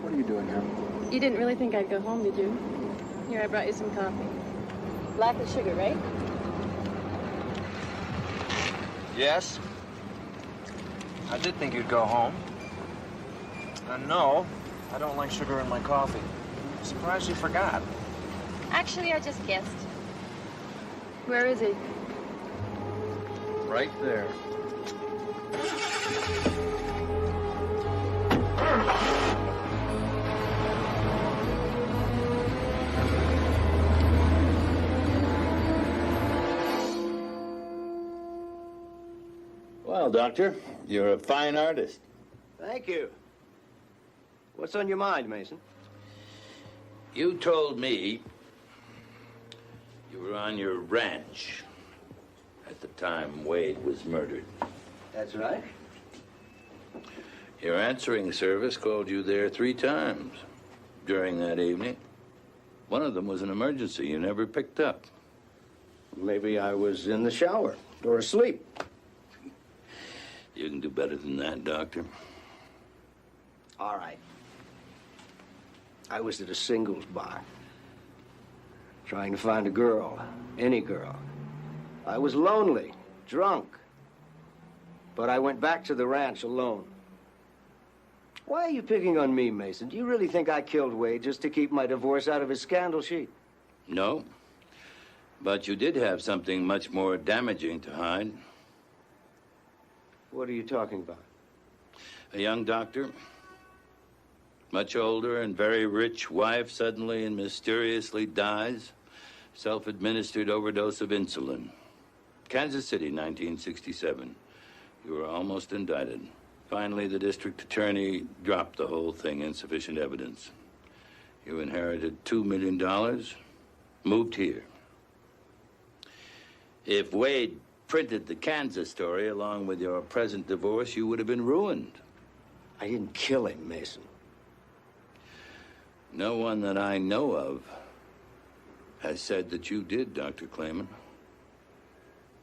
Speaker 5: What are you doing here?
Speaker 20: You didn't really think I'd go home, did you? Here, I brought you some coffee. Black with sugar, right?
Speaker 11: Yes. I did think you'd go home. And no, I don't like sugar in my coffee. I'm surprised you forgot.
Speaker 20: Actually, I just guessed. Where is he?
Speaker 11: Right there.
Speaker 7: Well, Doctor, you're a fine artist.
Speaker 18: Thank you. What's on your mind, Mason?
Speaker 7: You told me you were on your ranch at the time Wade was murdered.
Speaker 18: That's right.
Speaker 7: Your answering service called you there 3 times during that evening. One of them was an emergency you never picked up.
Speaker 18: Maybe I was in the shower or asleep.
Speaker 7: You can do better than that, Doctor.
Speaker 18: All right. I was at a singles bar, trying to find a girl, any girl. I was lonely, drunk, but I went back to the ranch alone. Why are you picking on me, Mason? Do you really think I killed Wade just to keep my divorce out of his scandal sheet?
Speaker 7: No. But you did have something much more damaging to hide.
Speaker 18: What are you talking about?
Speaker 7: A young doctor, much older and very rich wife suddenly and mysteriously dies. Self-administered overdose of insulin. Kansas City, 1967. You were almost indicted. Finally, the district attorney dropped the whole thing, insufficient evidence. You inherited $2 million, moved here. If Wade printed the Kansas story along with your present divorce, you would have been ruined.
Speaker 18: I didn't kill him, Mason.
Speaker 7: No one that I know of has said that you did, Dr. Clayman.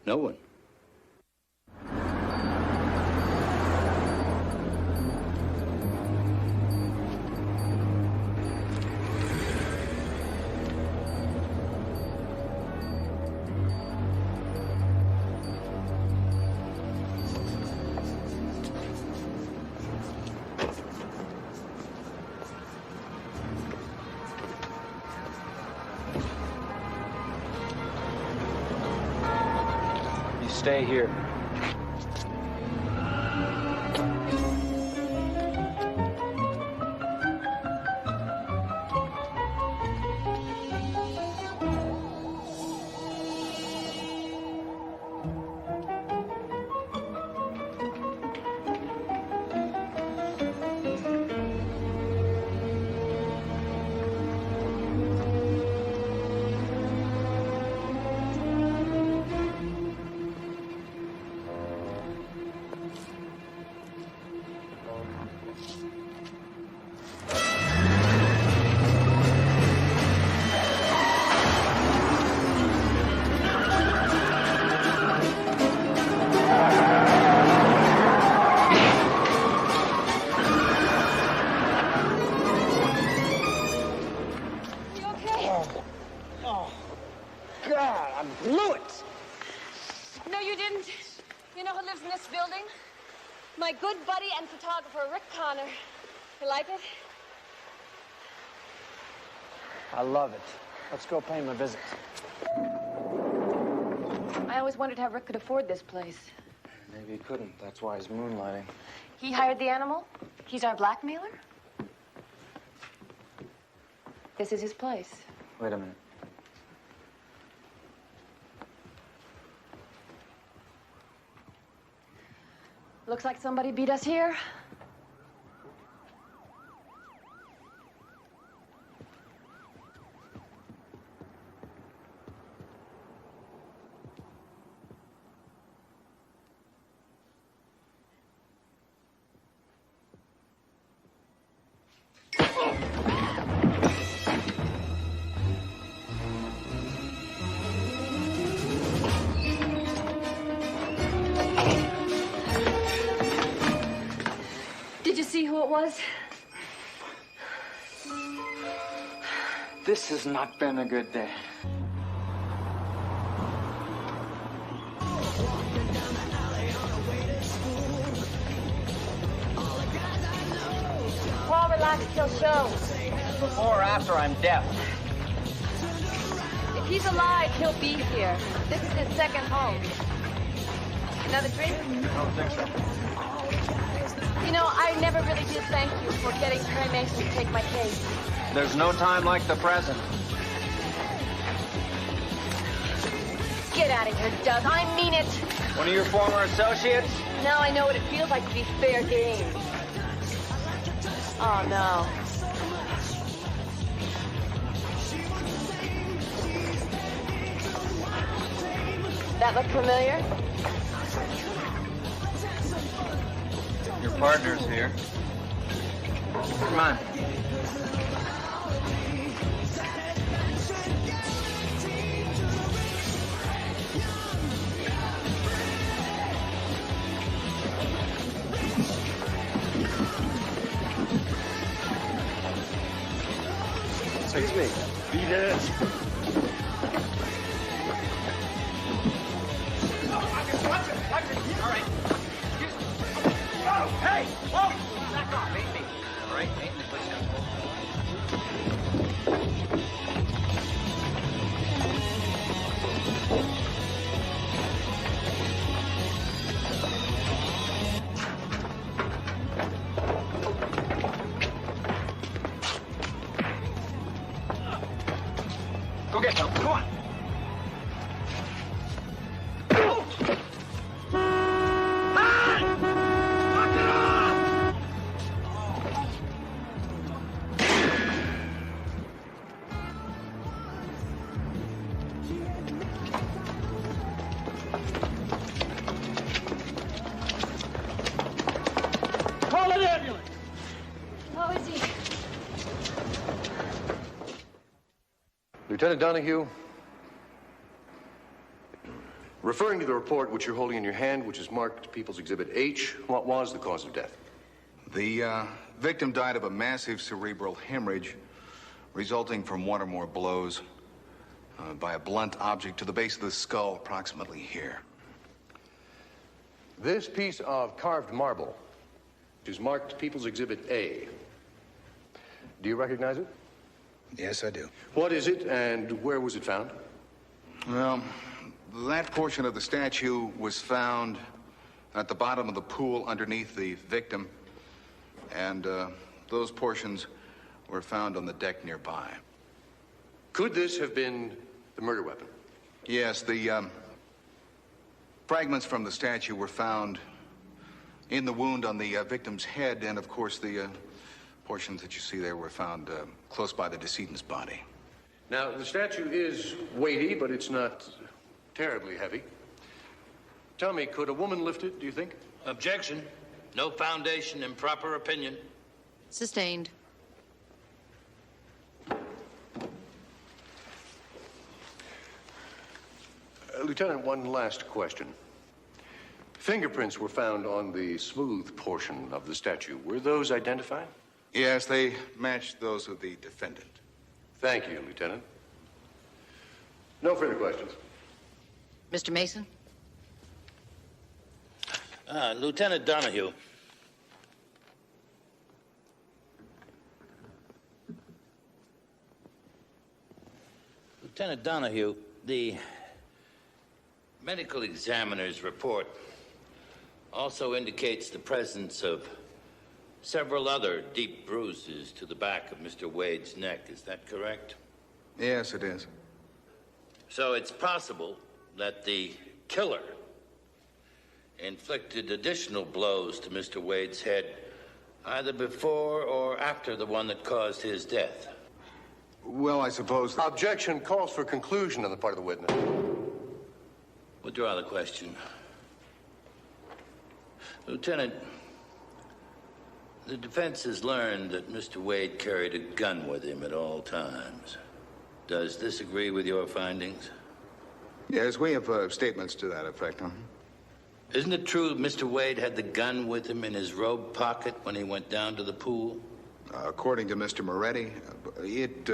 Speaker 7: No one.
Speaker 11: Stay here.
Speaker 20: My good buddy and photographer, Rick Connor. You like it?
Speaker 11: I love it. Let's go pay him a visit.
Speaker 20: I always wondered how Rick could afford this place.
Speaker 11: Maybe he couldn't. That's why he's moonlighting.
Speaker 20: He hired the animal? He's our blackmailer? This is his place.
Speaker 11: Wait a minute.
Speaker 20: Looks like somebody beat us here. Did you see who it was?
Speaker 11: This has not been a good day.
Speaker 20: Paul, relax till show.
Speaker 14: Before or after I'm deaf.
Speaker 20: If he's alive, he'll be here. This is his second home. Another drink?
Speaker 11: I don't think so.
Speaker 20: You know, I never really did thank you for getting Trey Mason to take my case.
Speaker 11: There's no time like the present.
Speaker 20: Get out of here, Doug. I mean it.
Speaker 11: One of your former associates?
Speaker 20: Now I know what it feels like to be fair game. Oh, no. That look familiar?
Speaker 11: Your partner's here. Come on.
Speaker 18: Excuse me. Beat it.
Speaker 14: Watch it. All right. Oh, hey! Whoa! Back off. Ain't me. All right? Ain't me. Push
Speaker 11: get some. Come on.
Speaker 20: Call an ambulance. How is he?
Speaker 15: Lieutenant Donahue, referring to the report which you're holding in your hand, which is marked People's Exhibit H, what was the cause of death?
Speaker 4: The victim died of a massive cerebral hemorrhage resulting from one or more blows by a blunt object to the base of the skull, approximately here.
Speaker 15: This piece of carved marble is marked People's Exhibit A. Do you recognize it?
Speaker 4: Yes, I do.
Speaker 15: What is it, and where was it found?
Speaker 4: Well, that portion of the statue was found at the bottom of the pool underneath the victim, and those portions were found on the deck nearby.
Speaker 15: Could this have been the murder weapon?
Speaker 4: Yes, the fragments from the statue were found in the wound on the victim's head, and of course the portions that you see there were found close by the decedent's body.
Speaker 15: Now, the statue is weighty, but it's not terribly heavy. Tell me, could a woman lift it, do you think?
Speaker 7: Objection. No foundation in proper opinion.
Speaker 16: Sustained.
Speaker 15: Lieutenant, one last question. Fingerprints were found on the smooth portion of the statue. Were those identified?
Speaker 4: Yes, they matched those of the defendant.
Speaker 15: Thank you, Lieutenant. No further questions.
Speaker 16: Mr. Mason?
Speaker 7: Lieutenant Donahue. Lieutenant Donahue, the medical examiner's report also indicates the presence of several other deep bruises to the back of Mr. Wade's neck. Is that correct?
Speaker 4: Yes, it is.
Speaker 7: So it's possible that the killer inflicted additional blows to Mr. Wade's head either before or after the one that caused his death.
Speaker 4: Well, I suppose...
Speaker 15: Objection calls for conclusion on the part of the witness.
Speaker 7: Withdraw the question. Lieutenant, the defense has learned that Mr. Wade carried a gun with him at all times. Does this agree with your findings?
Speaker 4: Yes, we have statements to that effect, huh?
Speaker 7: Isn't it true that Mr. Wade had the gun with him in his robe pocket when he went down to the pool?
Speaker 4: According to Mr. Moretti, it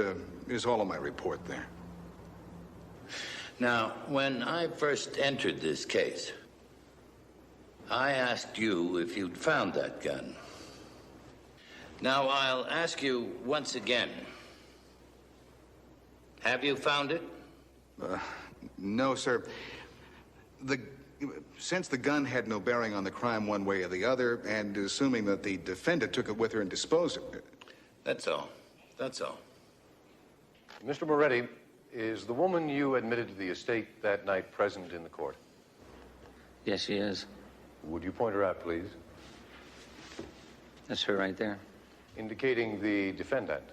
Speaker 4: is all in my report there.
Speaker 7: Now, when I first entered this case, I asked you if you'd found that gun. Now, I'll ask you once again. Have you found it?
Speaker 4: No, sir. Since the gun had no bearing on the crime one way or the other, and assuming that the defendant took it with her and disposed of it...
Speaker 7: That's all. That's all.
Speaker 15: Mr. Moretti, is the woman you admitted to the estate that night present in the court?
Speaker 9: Yes, she is.
Speaker 15: Would you point her out, please?
Speaker 9: That's her right there.
Speaker 15: Indicating the defendant.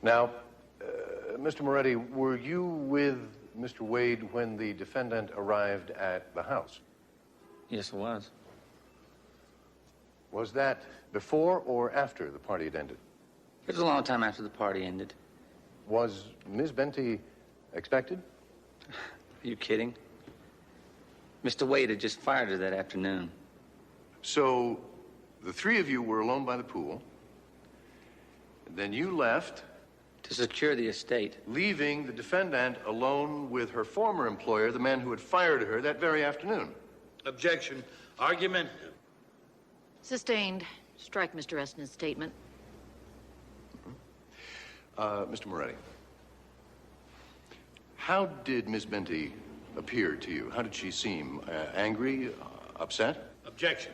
Speaker 15: Now, Mr. Moretti, were you with Mr. Wade when the defendant arrived at the house?
Speaker 9: Yes, it was.
Speaker 15: Was that before or after the party had ended?
Speaker 9: It was a long time after the party ended.
Speaker 15: Was Ms. Benty expected?
Speaker 9: Are you kidding? Mr. Wade had just fired her that afternoon.
Speaker 15: So, the three of you were alone by the pool. Then you left.
Speaker 9: To secure the estate.
Speaker 15: Leaving the defendant alone with her former employer, the man who had fired her that very afternoon.
Speaker 7: Objection. Argument.
Speaker 16: Sustained. Strike Mr. Eston's statement.
Speaker 15: Mr. Moretti, how did Miss Benty appear to you? How did she seem? Angry? Upset?
Speaker 7: Objection.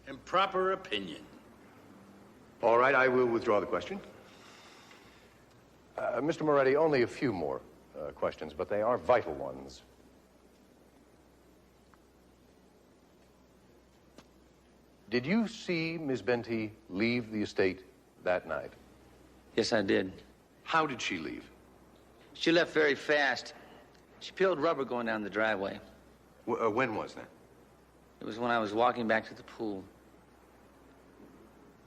Speaker 7: Improper opinion.
Speaker 15: All right, I will withdraw the question. Mr. Moretti, only a few more questions, but they are vital ones. Did you see Miss Benty leave the estate that night?
Speaker 14: Yes, I did.
Speaker 15: How did she leave?
Speaker 14: She left very fast. She peeled rubber going down the driveway.
Speaker 15: When was that?
Speaker 14: It was when I was walking back to the pool.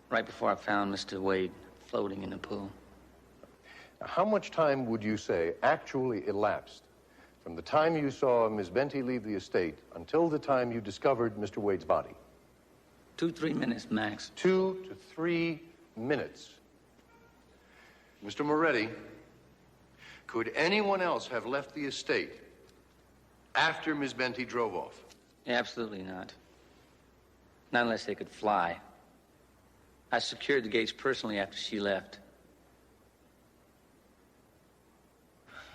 Speaker 14: Right before I found Mr. Wade floating in the pool.
Speaker 15: How much time would you say actually elapsed from the time you saw Miss Benty leave the estate until the time you discovered Mr. Wade's body?
Speaker 14: 2-3 minutes, max.
Speaker 15: 2 to 3 minutes. Mr. Moretti, could anyone else have left the estate after Miss Benty drove off?
Speaker 14: Absolutely not. Not unless they could fly. I secured the gates personally after she left.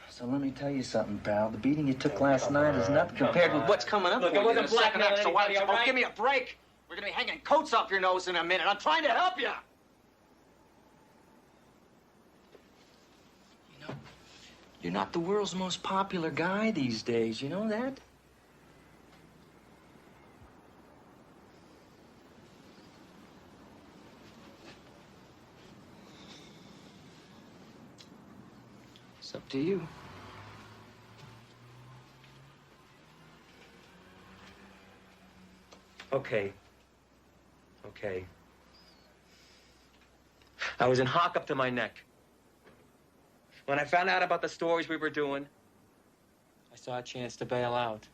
Speaker 11: So let me tell you something, pal. The beating you took last night is nothing compared with what's coming up
Speaker 13: Look,
Speaker 11: for
Speaker 13: it
Speaker 11: you in
Speaker 13: wasn't
Speaker 11: the second
Speaker 13: blackmail
Speaker 11: act, so why don't you
Speaker 13: anybody, all
Speaker 11: both
Speaker 13: right?
Speaker 11: give me a break? We're gonna be hanging coats off your nose in a minute. I'm trying to help you. You know, you're not the world's most popular guy these days. You know that? It's up to you.
Speaker 13: Okay. Okay. I was in hock up to my neck. When I found out about the stories we were doing, I saw a chance to bail out.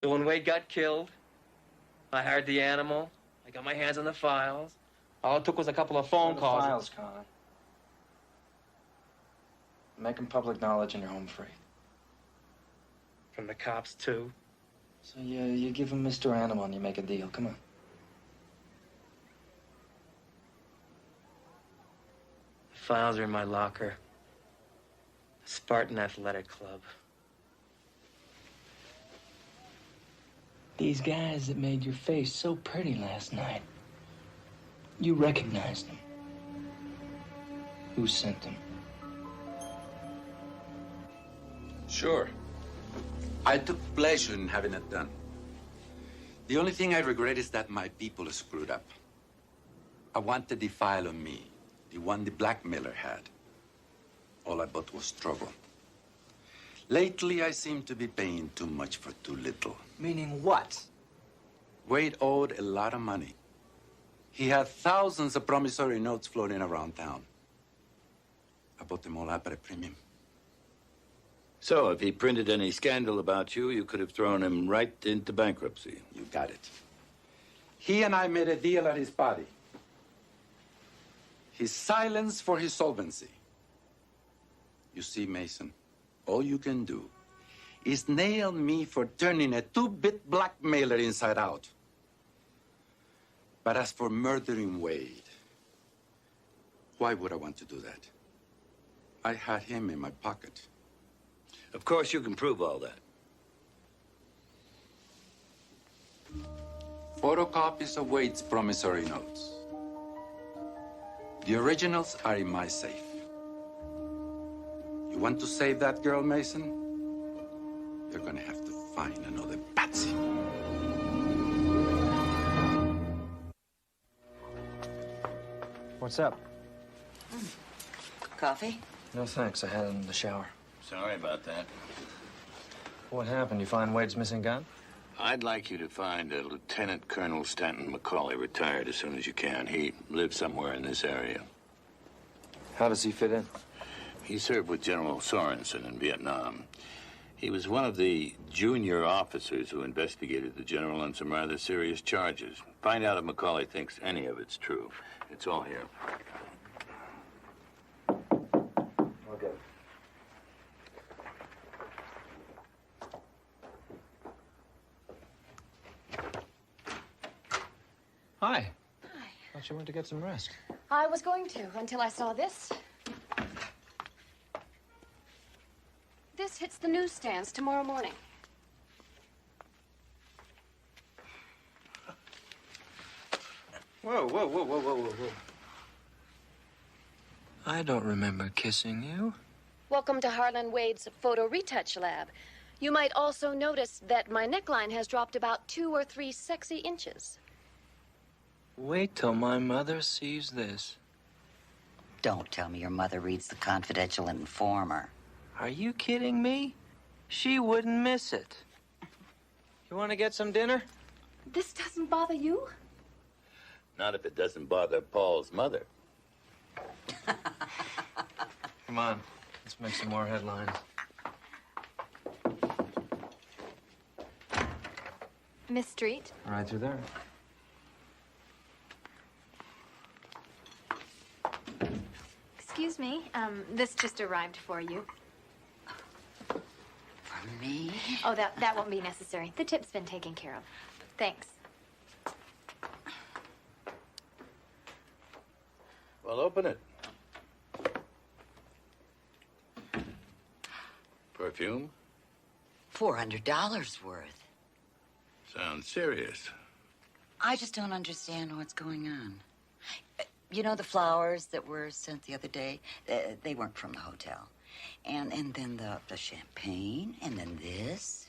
Speaker 13: So when Wade got killed, I hired the animal. I got my hands on the files. All it took was a couple of phone calls.
Speaker 11: Files, Con. Make them public knowledge and you're home free.
Speaker 13: From the cops, too.
Speaker 11: So you give him Mr. Animal and you make a deal. Come on.
Speaker 13: The files are in my locker. The Spartan Athletic Club. These guys that made your face so pretty last night, you recognized them. Who sent them?
Speaker 2: Sure. I took pleasure in having it done. The only thing I regret is that my people screwed up. I wanted the file on me, the one the blackmailer had. All I bought was trouble. Lately, I seem to be paying too much for too little.
Speaker 11: Meaning what?
Speaker 2: Wade owed a lot of money. He had thousands of promissory notes floating around town. I bought them all up at a premium.
Speaker 7: So, if he printed any scandal about you, you could have thrown him right into bankruptcy.
Speaker 2: You got it. He and I made a deal at his body. His silence for his solvency. You see, Mason, all you can do is nail me for turning a two-bit blackmailer inside out. But as for murdering Wade, why would I want to do that? I had him in my pocket.
Speaker 7: Of course, you can prove all that.
Speaker 2: Photocopies of Wade's promissory notes. The originals are in my safe. You want to save that girl, Mason? You're gonna have to find another patsy.
Speaker 11: What's up?
Speaker 6: Coffee?
Speaker 11: No thanks, I had it in the shower.
Speaker 7: Sorry about that.
Speaker 11: What happened? You find Wade's missing gun?
Speaker 7: I'd like you to find Lieutenant Colonel Stanton McCauley, retired as soon as you can. He lives somewhere in this area.
Speaker 11: How does he fit in?
Speaker 7: He served with General Sorensen in Vietnam. He was one of the junior officers who investigated the general on some rather serious charges. Find out if McCauley thinks any of it's true. It's all here.
Speaker 11: Okay. Hi. Thought you went to get some rest.
Speaker 20: I was going to until I saw this. This hits the newsstands tomorrow morning.
Speaker 11: Whoa, whoa, whoa, whoa, whoa, whoa, whoa. I don't remember kissing you.
Speaker 20: Welcome to Harlan Wade's photo retouch lab. You might also notice that my neckline has dropped about 2 or 3 sexy inches.
Speaker 11: Wait till my mother sees this.
Speaker 6: Don't tell me your mother reads the Confidential Informer.
Speaker 11: Are you kidding me? She wouldn't miss it. You want to get some dinner?
Speaker 20: This doesn't bother you?
Speaker 7: Not if it doesn't bother Paul's mother.
Speaker 11: Come on, let's make some more headlines.
Speaker 22: Miss Street?
Speaker 11: Right through there.
Speaker 22: Excuse me, this just arrived for you.
Speaker 6: For me?
Speaker 22: Oh, that won't be necessary. The tip's been taken care of. Thanks.
Speaker 7: Well, open it. Perfume?
Speaker 6: $400 worth.
Speaker 7: Sounds serious.
Speaker 6: I just don't understand what's going on. You know the flowers that were sent the other day? They weren't from the hotel. And then the champagne, and then this.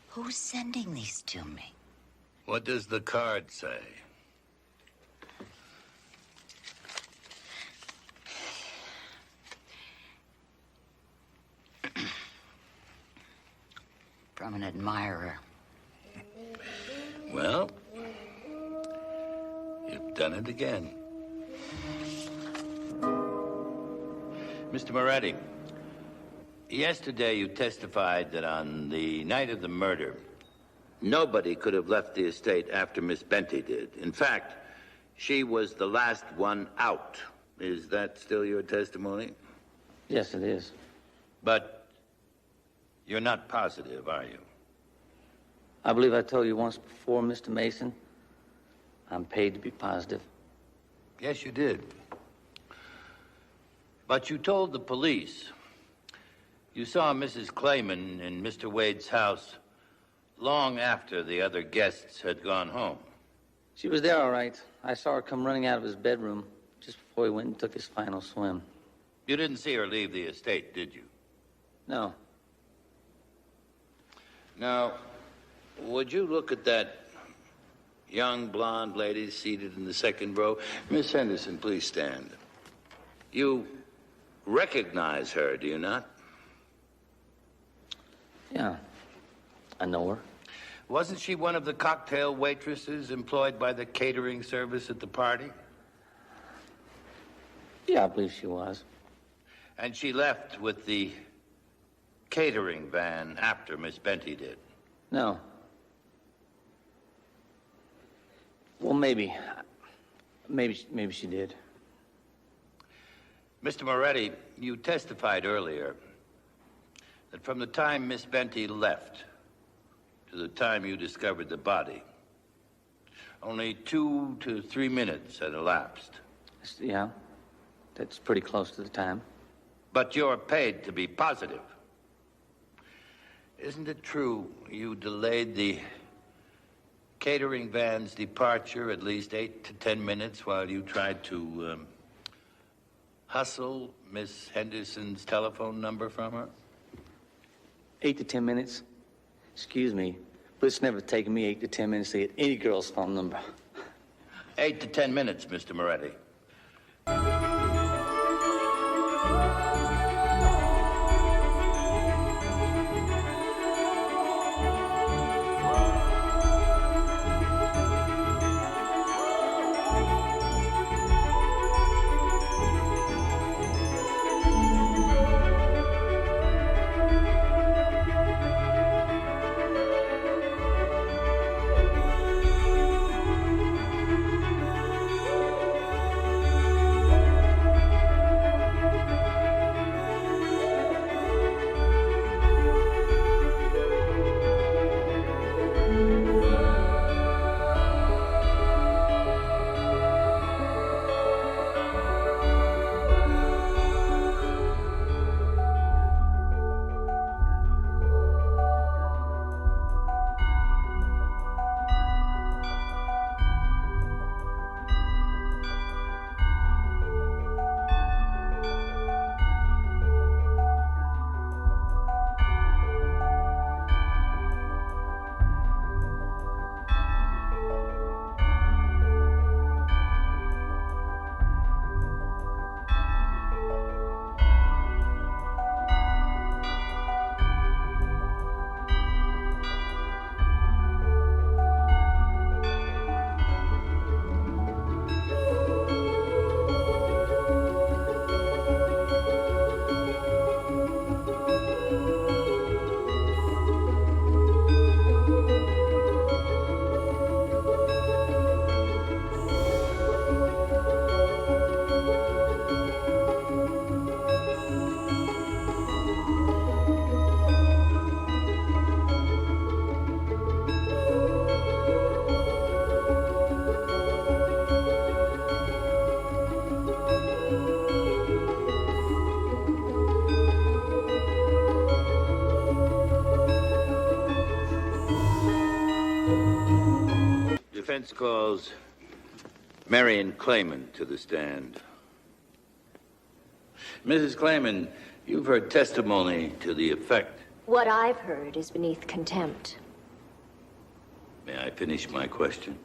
Speaker 6: Who's sending these to me?
Speaker 7: What does the card say?
Speaker 6: From an admirer.
Speaker 7: Well, you've done it again. Mr. Moretti, Yesterday, you testified that on the night of the murder, nobody could have left the estate after Miss Benty did. In fact, she was the last one out. Is that still your testimony?
Speaker 14: Yes, it is.
Speaker 7: But you're not positive, are you?
Speaker 14: I believe I told you once before, Mr. Mason, I'm paid to be positive.
Speaker 7: Yes, you did. But you told the police you saw Mrs. Clayman in Mr. Wade's house long after the other guests had gone home.
Speaker 14: She was there, all right. I saw her come running out of his bedroom just before he went and took his final swim.
Speaker 7: You didn't see her leave the estate, did you?
Speaker 14: No.
Speaker 7: Now, would you look at that young blonde lady seated in the second row? Miss Henderson, please stand. You recognize her, do you not?
Speaker 14: Yeah, I know her.
Speaker 7: Wasn't she one of the cocktail waitresses employed by the catering service at the party?
Speaker 14: Yeah, I believe she was.
Speaker 7: And she left with the catering van after Miss Benty did?
Speaker 14: No. Well, maybe. Maybe she did.
Speaker 7: Mr. Moretti, you testified earlier that from the time Miss Benty left to the time you discovered the body, only 2 to 3 minutes had elapsed.
Speaker 14: Yeah, that's pretty close to the time.
Speaker 7: But you're paid to be positive. Isn't it true you delayed the catering van's departure at least 8 to 10 minutes while you tried to hustle Miss Henderson's telephone number from her?
Speaker 14: 8 to 10 minutes? Excuse me, but it's never taken me 8 to 10 minutes to get any girl's phone number.
Speaker 7: 8 to 10 minutes, Mr. Moretti. Defense calls Marion Clayman to the stand. Mrs. Clayman, you've heard testimony to the effect.
Speaker 20: What I've heard is beneath contempt.
Speaker 7: May I finish my question?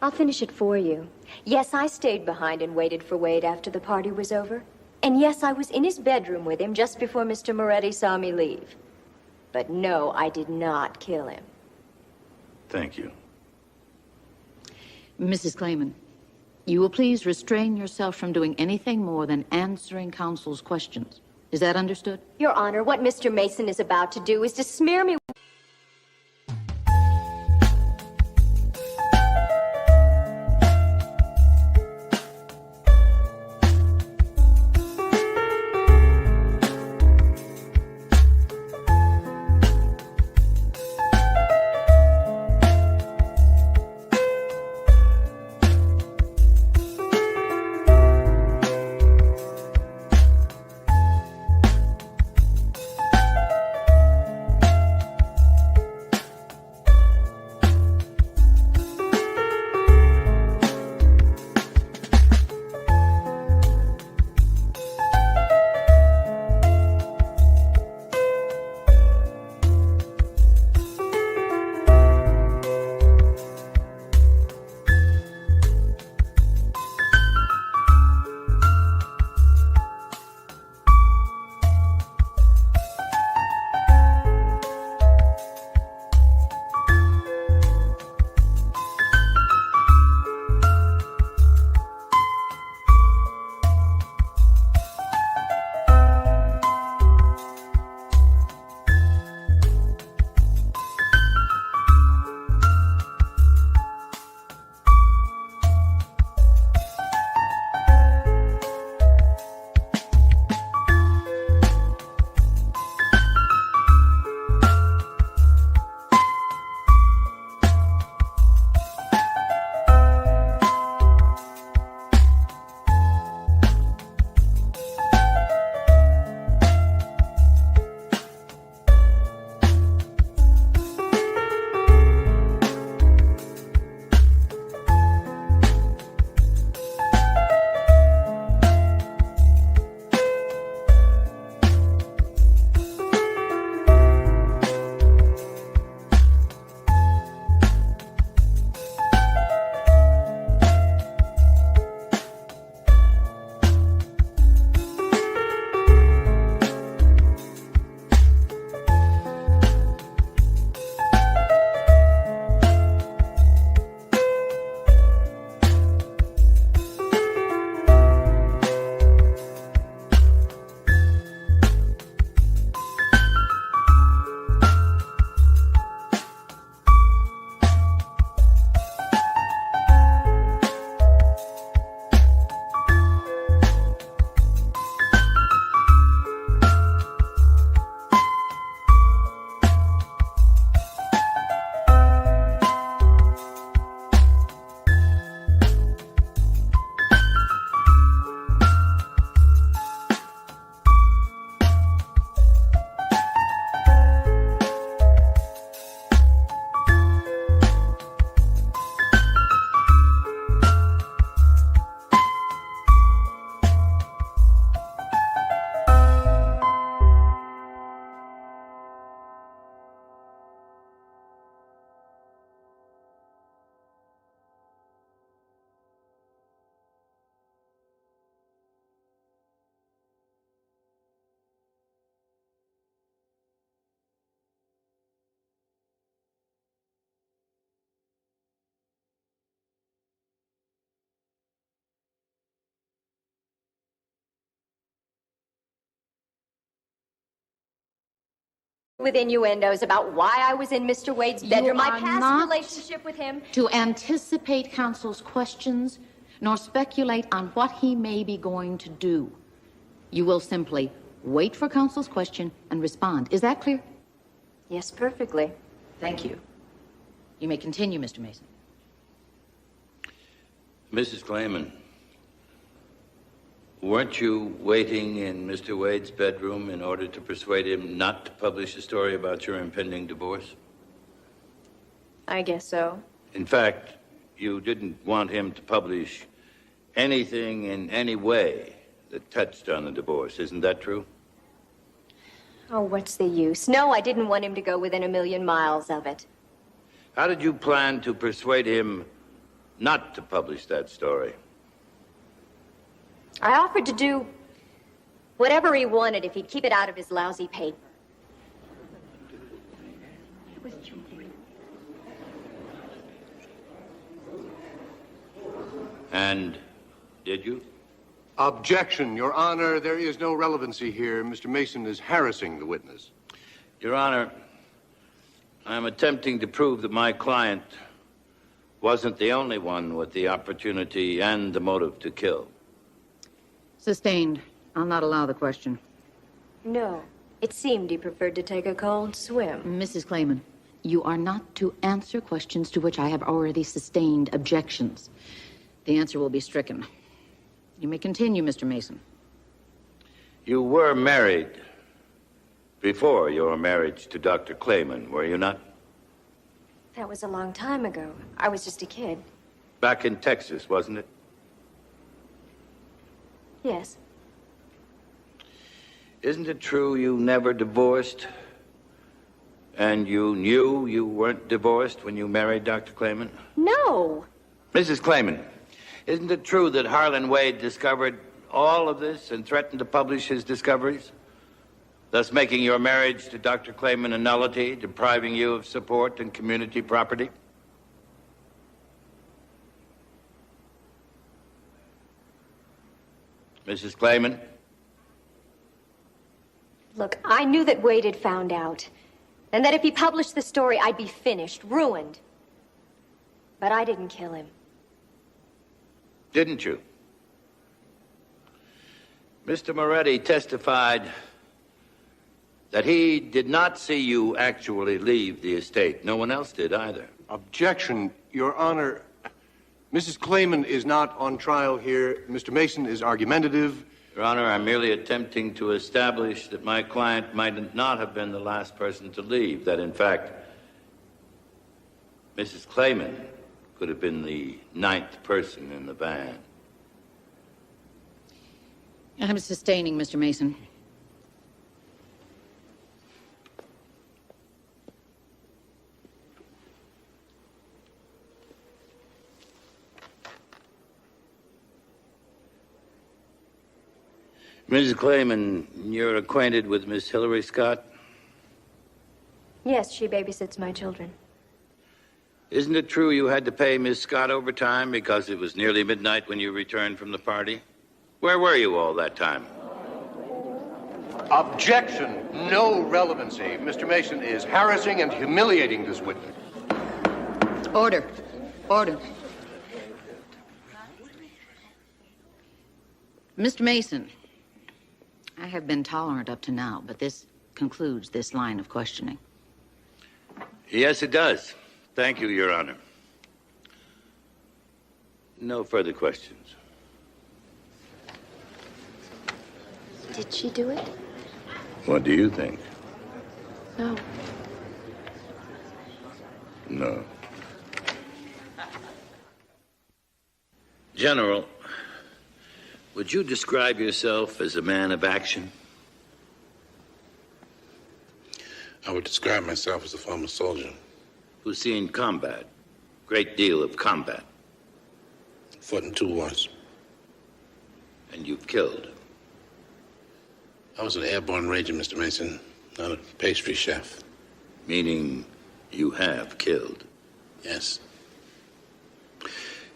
Speaker 20: I'll finish it for you. Yes, I stayed behind and waited for Wade after the party was over. And yes, I was in his bedroom with him just before Mr. Moretti saw me leave. But no, I did not kill him.
Speaker 7: Thank you.
Speaker 16: Mrs. Clayman, you will please restrain yourself from doing anything more than answering counsel's questions. Is that understood?
Speaker 20: Your Honor, what Mr. Mason is about to do is to smear me. With innuendos about why I was in Mr. Wade's bedroom, my past relationship with him.
Speaker 16: To anticipate counsel's questions, nor speculate on what he may be going to do. You will simply wait for counsel's question and respond. Is that clear?
Speaker 20: Yes, perfectly.
Speaker 16: Thank you. You may continue, Mr. Mason.
Speaker 7: Mrs. Clayman, weren't you waiting in Mr. Wade's bedroom in order to persuade him not to publish a story about your impending divorce?
Speaker 20: I guess so.
Speaker 7: In fact, you didn't want him to publish anything in any way that touched on the divorce. Isn't that true?
Speaker 20: Oh, what's the use? No, I didn't want him to go within 1,000,000 miles of it.
Speaker 7: How did you plan to persuade him not to publish that story?
Speaker 20: I offered to do whatever he wanted if he'd keep it out of his lousy paper.
Speaker 7: And did you?
Speaker 15: Objection, Your Honor. There is no relevancy here. Mr. Mason is harassing the witness.
Speaker 7: Your Honor, I'm attempting to prove that my client wasn't the only one with the opportunity and the motive to kill.
Speaker 16: Sustained. I'll not allow the question.
Speaker 20: No. It seemed he preferred to take a cold swim.
Speaker 16: Mrs. Clayman, you are not to answer questions to which I have already sustained objections. The answer will be stricken. You may continue, Mr. Mason.
Speaker 7: You were married before your marriage to Dr. Clayman, were you not?
Speaker 20: That was a long time ago. I was just a kid.
Speaker 7: Back in Texas, wasn't it?
Speaker 20: Yes.
Speaker 7: Isn't it true you never divorced? And you knew you weren't divorced when you married Dr. Clayman?
Speaker 20: No.
Speaker 7: Mrs. Clayman, isn't it true that Harlan Wade discovered all of this and threatened to publish his discoveries, thus making your marriage to Dr. Clayman a nullity, depriving you of support and community property? Mrs. Clayman?
Speaker 20: Look, I knew that Wade had found out. And that if he published the story, I'd be finished, ruined. But I didn't kill him.
Speaker 7: Didn't you? Mr. Moretti testified that he did not see you actually leave the estate. No one else did either.
Speaker 15: Objection, Your Honor. Mrs. Clayman is not on trial here. Mr. Mason is argumentative.
Speaker 7: Your Honor, I'm merely attempting to establish that my client might not have been the last person to leave. That, in fact, Mrs. Clayman could have been the 9th person in the van.
Speaker 16: I'm sustaining, Mr. Mason.
Speaker 7: Mrs. Clayman, you're acquainted with Miss Hillary Scott?
Speaker 20: Yes, she babysits my children.
Speaker 7: Isn't it true you had to pay Miss Scott overtime because it was nearly midnight when you returned from the party? Where were you all that time?
Speaker 15: Objection, no relevancy. Mr. Mason is harassing and humiliating this witness.
Speaker 16: Order. Order. Mr. Mason, I have been tolerant up to now, but this concludes this line of questioning.
Speaker 7: Yes, it does. Thank you, Your Honor. No further questions.
Speaker 20: Did she do it?
Speaker 7: What do you think?
Speaker 20: No.
Speaker 7: No. General, would you describe yourself as a man of action?
Speaker 21: I would describe myself as a former soldier.
Speaker 7: Who's seen combat? Great deal of combat.
Speaker 21: Fought in 2 wars.
Speaker 7: And you've killed.
Speaker 21: I was an airborne ranger, Mr. Mason, not a pastry chef.
Speaker 7: Meaning you have killed?
Speaker 21: Yes.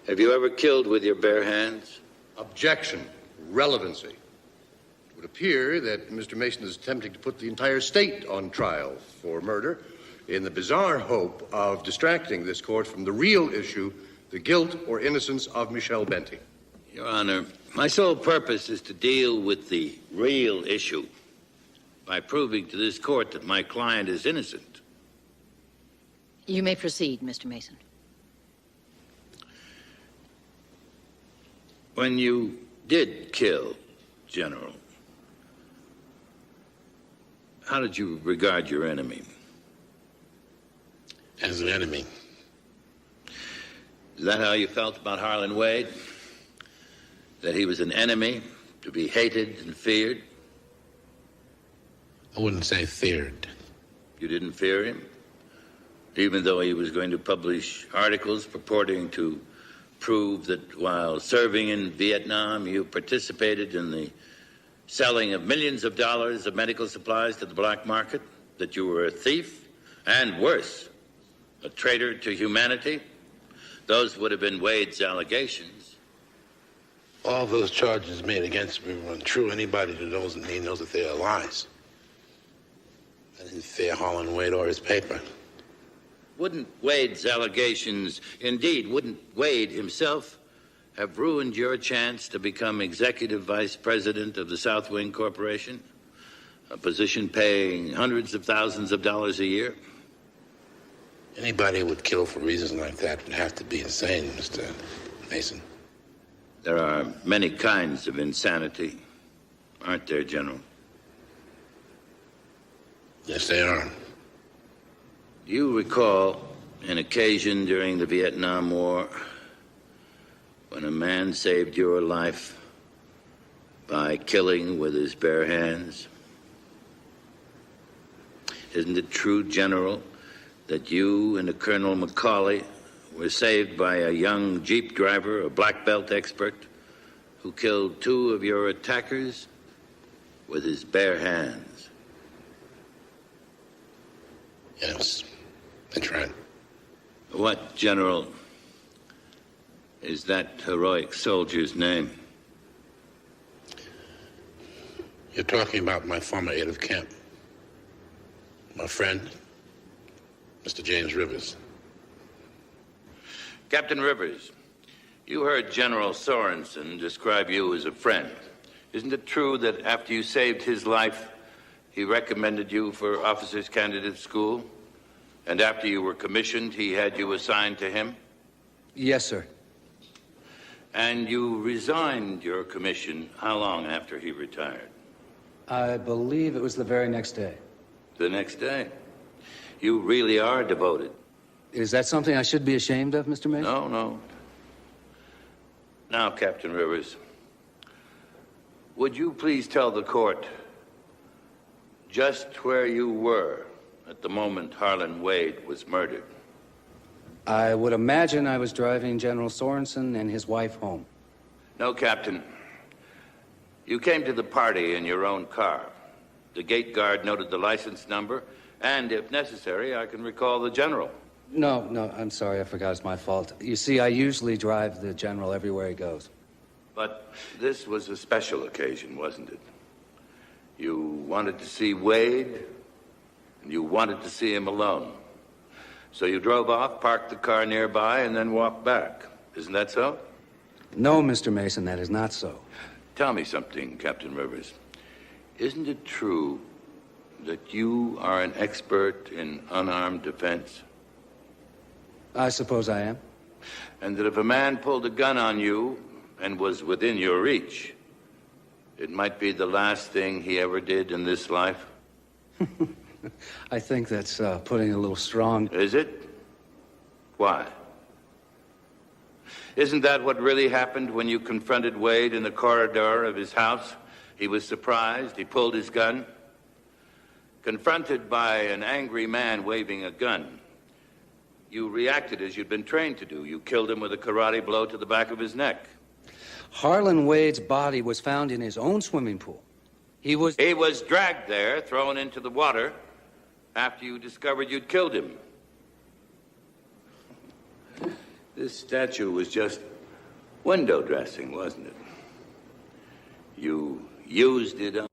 Speaker 7: Have you ever killed with your bare hands?
Speaker 15: Objection, relevancy. It would appear that Mr. Mason is attempting to put the entire state on trial for murder in the bizarre hope of distracting this court from the real issue, the guilt or innocence of Michelle Benty.
Speaker 7: Your Honor, my sole purpose is to deal with the real issue by proving to this court that my client is innocent.
Speaker 16: You may proceed, Mr. Mason.
Speaker 7: When you did kill, General, how did you regard your enemy?
Speaker 21: As an enemy.
Speaker 7: Is that how you felt about Harlan Wade? That he was an enemy to be hated and feared?
Speaker 21: I wouldn't say feared.
Speaker 7: You didn't fear him? Even though he was going to publish articles purporting to prove that while serving in Vietnam, you participated in the selling of millions of dollars of medical supplies to the black market, that you were a thief, and worse, a traitor to humanity? Those would have been Wade's allegations.
Speaker 21: All those charges made against me were untrue. Anybody who knows me knows that they are lies. I didn't fear Harlan Wade or his paper.
Speaker 7: Wouldn't Wade's allegations, indeed, wouldn't Wade himself have ruined your chance to become executive vice president of the South Wing Corporation? A position paying hundreds of thousands of dollars a year?
Speaker 21: Anybody who would kill for reasons like that would have to be insane, Mr. Mason.
Speaker 7: There are many kinds of insanity, aren't there, General?
Speaker 21: Yes, they are.
Speaker 7: Do you recall an occasion during the Vietnam War when a man saved your life by killing with his bare hands? Isn't it true, General, that you and a Colonel McCauley were saved by a young Jeep driver, a black belt expert, who killed 2 of your attackers with his bare hands?
Speaker 21: Yes, that's right.
Speaker 7: What, General, is that heroic soldier's name?
Speaker 21: You're talking about my former aide of camp, my friend, Mr. James Rivers.
Speaker 7: Captain Rivers, you heard General Sorensen describe you as a friend. Isn't it true that after you saved his life, he recommended you for officers' candidate school? And after you were commissioned, he had you assigned to him?
Speaker 9: Yes, sir.
Speaker 7: And you resigned your commission how long after he retired?
Speaker 9: I believe it was the very next day.
Speaker 7: The next day? You really are devoted.
Speaker 9: Is that something I should be ashamed of, Mr. Mason?
Speaker 7: No, no. Now, Captain Rivers, would you please tell the court just where you were at the moment Harlan Wade was murdered?
Speaker 9: I would imagine I was driving General Sorensen and his wife home.
Speaker 7: No, Captain. You came to the party in your own car. The gate guard noted the license number, and if necessary, I can recall the general.
Speaker 9: No, I'm sorry, I forgot. It's my fault. You see, I usually drive the general everywhere he goes.
Speaker 7: But this was a special occasion, wasn't it? You wanted to see Wade, and you wanted to see him alone. So you drove off, parked the car nearby, and then walked back. Isn't that so?
Speaker 9: No, Mr. Mason, that is not so.
Speaker 7: Tell me something, Captain Rivers. Isn't it true that you are an expert in unarmed defense?
Speaker 9: I suppose I am.
Speaker 7: And that if a man pulled a gun on you and was within your reach, it might be the last thing he ever did in this life?
Speaker 9: I think that's putting it a little strong.
Speaker 7: Is it? Why? Isn't that what really happened when you confronted Wade in the corridor of his house? He was surprised. He pulled his gun. Confronted by an angry man waving a gun, you reacted as you'd been trained to do. You killed him with a karate blow to the back of his neck.
Speaker 9: Harlan Wade's body was found in his own swimming pool. He was
Speaker 7: dragged there, thrown into the water, after you discovered you'd killed him. This statue was just window dressing, wasn't it? You used it on...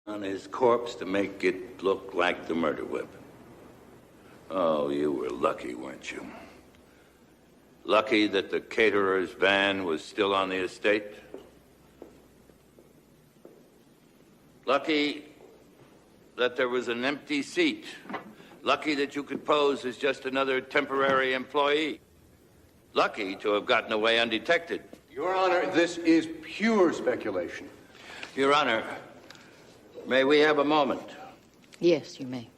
Speaker 7: on his corpse to make it look like the murder weapon. Oh, you were lucky, weren't you? Lucky that the caterer's van was still on the estate. Lucky that there was an empty seat. Lucky that you could pose as just another temporary employee. Lucky to have gotten away undetected.
Speaker 15: Your Honor, this is pure speculation.
Speaker 7: Your Honor, may we have a moment?
Speaker 16: Yes, you may.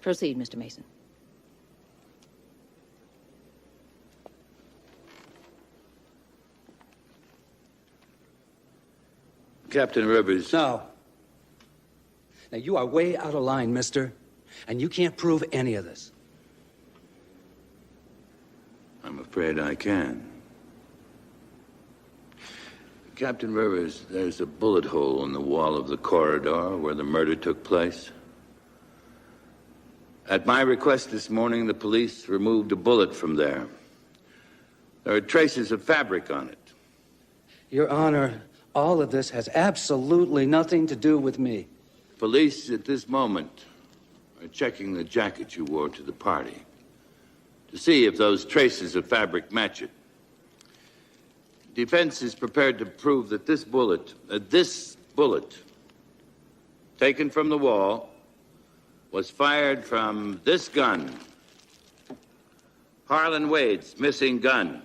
Speaker 16: Proceed, Mr. Mason.
Speaker 7: Captain Rivers.
Speaker 9: No. Now, you are way out of line, mister, and you can't prove any of this.
Speaker 7: I'm afraid I can. Captain Rivers, there's a bullet hole in the wall of the corridor where the murder took place. At my request this morning, the police removed a bullet from there. There are traces of fabric on it.
Speaker 9: Your Honor, all of this has absolutely nothing to do with me.
Speaker 7: Police at this moment are checking the jacket you wore to the party to see if those traces of fabric match it. Defense is prepared to prove that this bullet, taken from the wall, was fired from this gun, Harlan Wade's missing gun.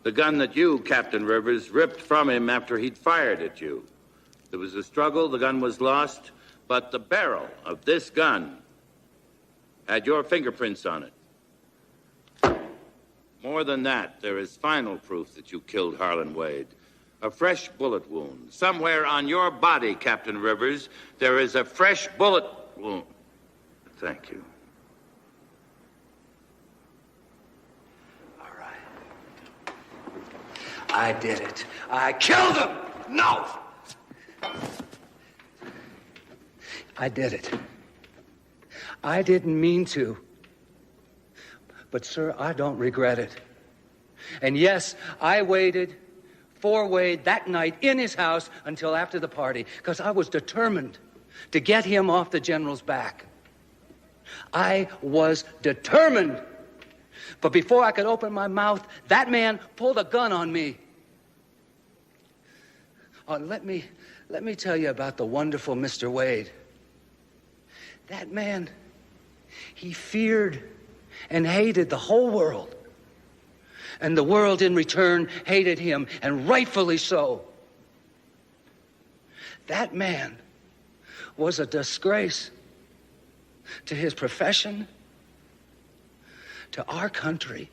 Speaker 7: The gun that you, Captain Rivers, ripped from him after he'd fired at you. There was a struggle, the gun was lost, but the barrel of this gun had your fingerprints on it. More than that, there is final proof that you killed Harlan Wade. A fresh bullet wound. Somewhere on your body, Captain Rivers, there is a fresh bullet wound. Thank you.
Speaker 9: I did it. I killed him! No! I did it. I didn't mean to. But, sir, I don't regret it. And yes, I waited for Wade that night in his house until after the party, because I was determined to get him off the general's back. I was determined. But before I could open my mouth, that man pulled a gun on me. Oh, let me tell you about the wonderful Mr. Wade. That man, he feared and hated the whole world. And the world in return hated him, and rightfully so. That man was a disgrace to his profession, to our country,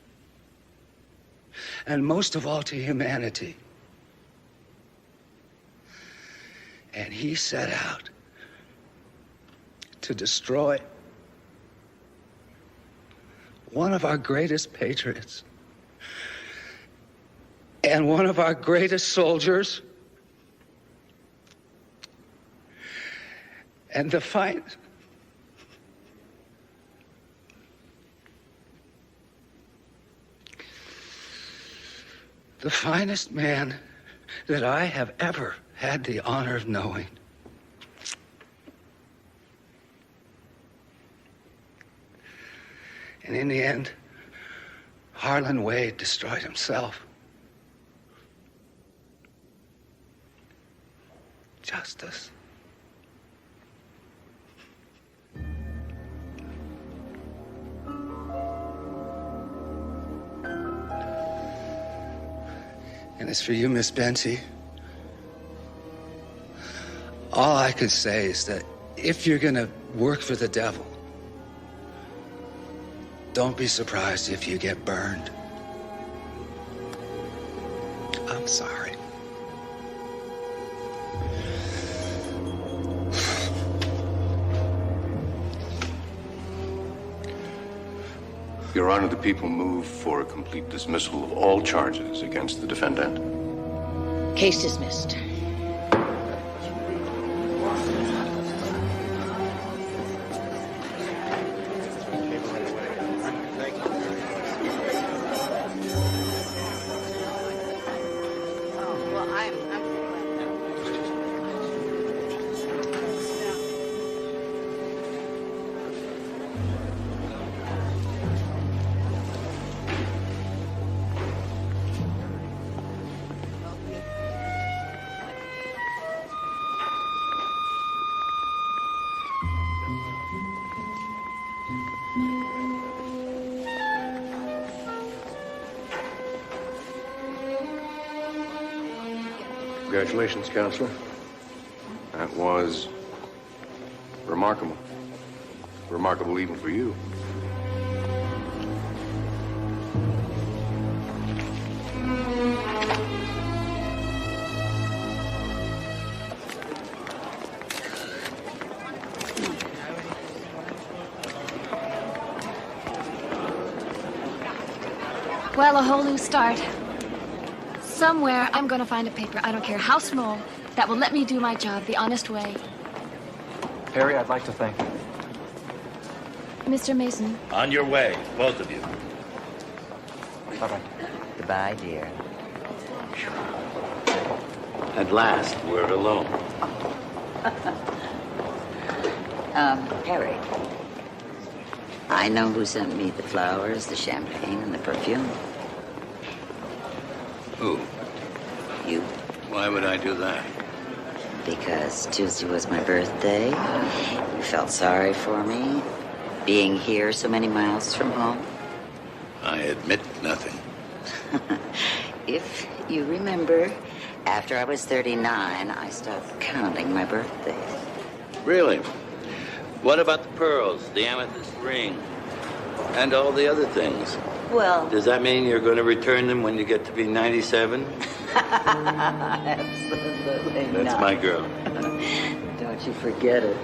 Speaker 9: and most of all to humanity. And he set out to destroy one of our greatest patriots and one of our greatest soldiers and the finest man that I have ever had the honor of knowing. And in the end, Harlan Wade destroyed himself. Justice. And as for you, Miss Benty, all I could say is that if you're gonna work for the devil, don't be surprised if you get burned. I'm sorry.
Speaker 15: Your Honor, the people move for a complete dismissal of all charges against the defendant.
Speaker 16: Case dismissed.
Speaker 15: Congratulations, Counselor. That was remarkable. Remarkable even for you.
Speaker 3: Well, a whole new start. Somewhere, I'm going to find a paper, I don't care how small, that will let me do my job the honest way.
Speaker 11: Harry, I'd like to thank you.
Speaker 3: Mr. Mason.
Speaker 7: On your way, both of you.
Speaker 11: Bye-bye.
Speaker 6: Goodbye, dear.
Speaker 7: At last, we're alone.
Speaker 6: Harry. I know who sent me the flowers, the champagne, and the perfume.
Speaker 7: Who?
Speaker 6: You.
Speaker 7: Why would I do that?
Speaker 6: Because Tuesday was my birthday. You felt sorry for me, being here so many miles from home.
Speaker 7: I admit nothing.
Speaker 6: If you remember, after I was 39, I stopped counting my birthdays.
Speaker 7: Really? What about the pearls, the amethyst ring, and all the other things?
Speaker 6: Well...
Speaker 7: Does that mean you're going to return them when you get to be 97?
Speaker 6: Absolutely
Speaker 7: That's
Speaker 6: not.
Speaker 7: my girl.
Speaker 6: Don't you forget it.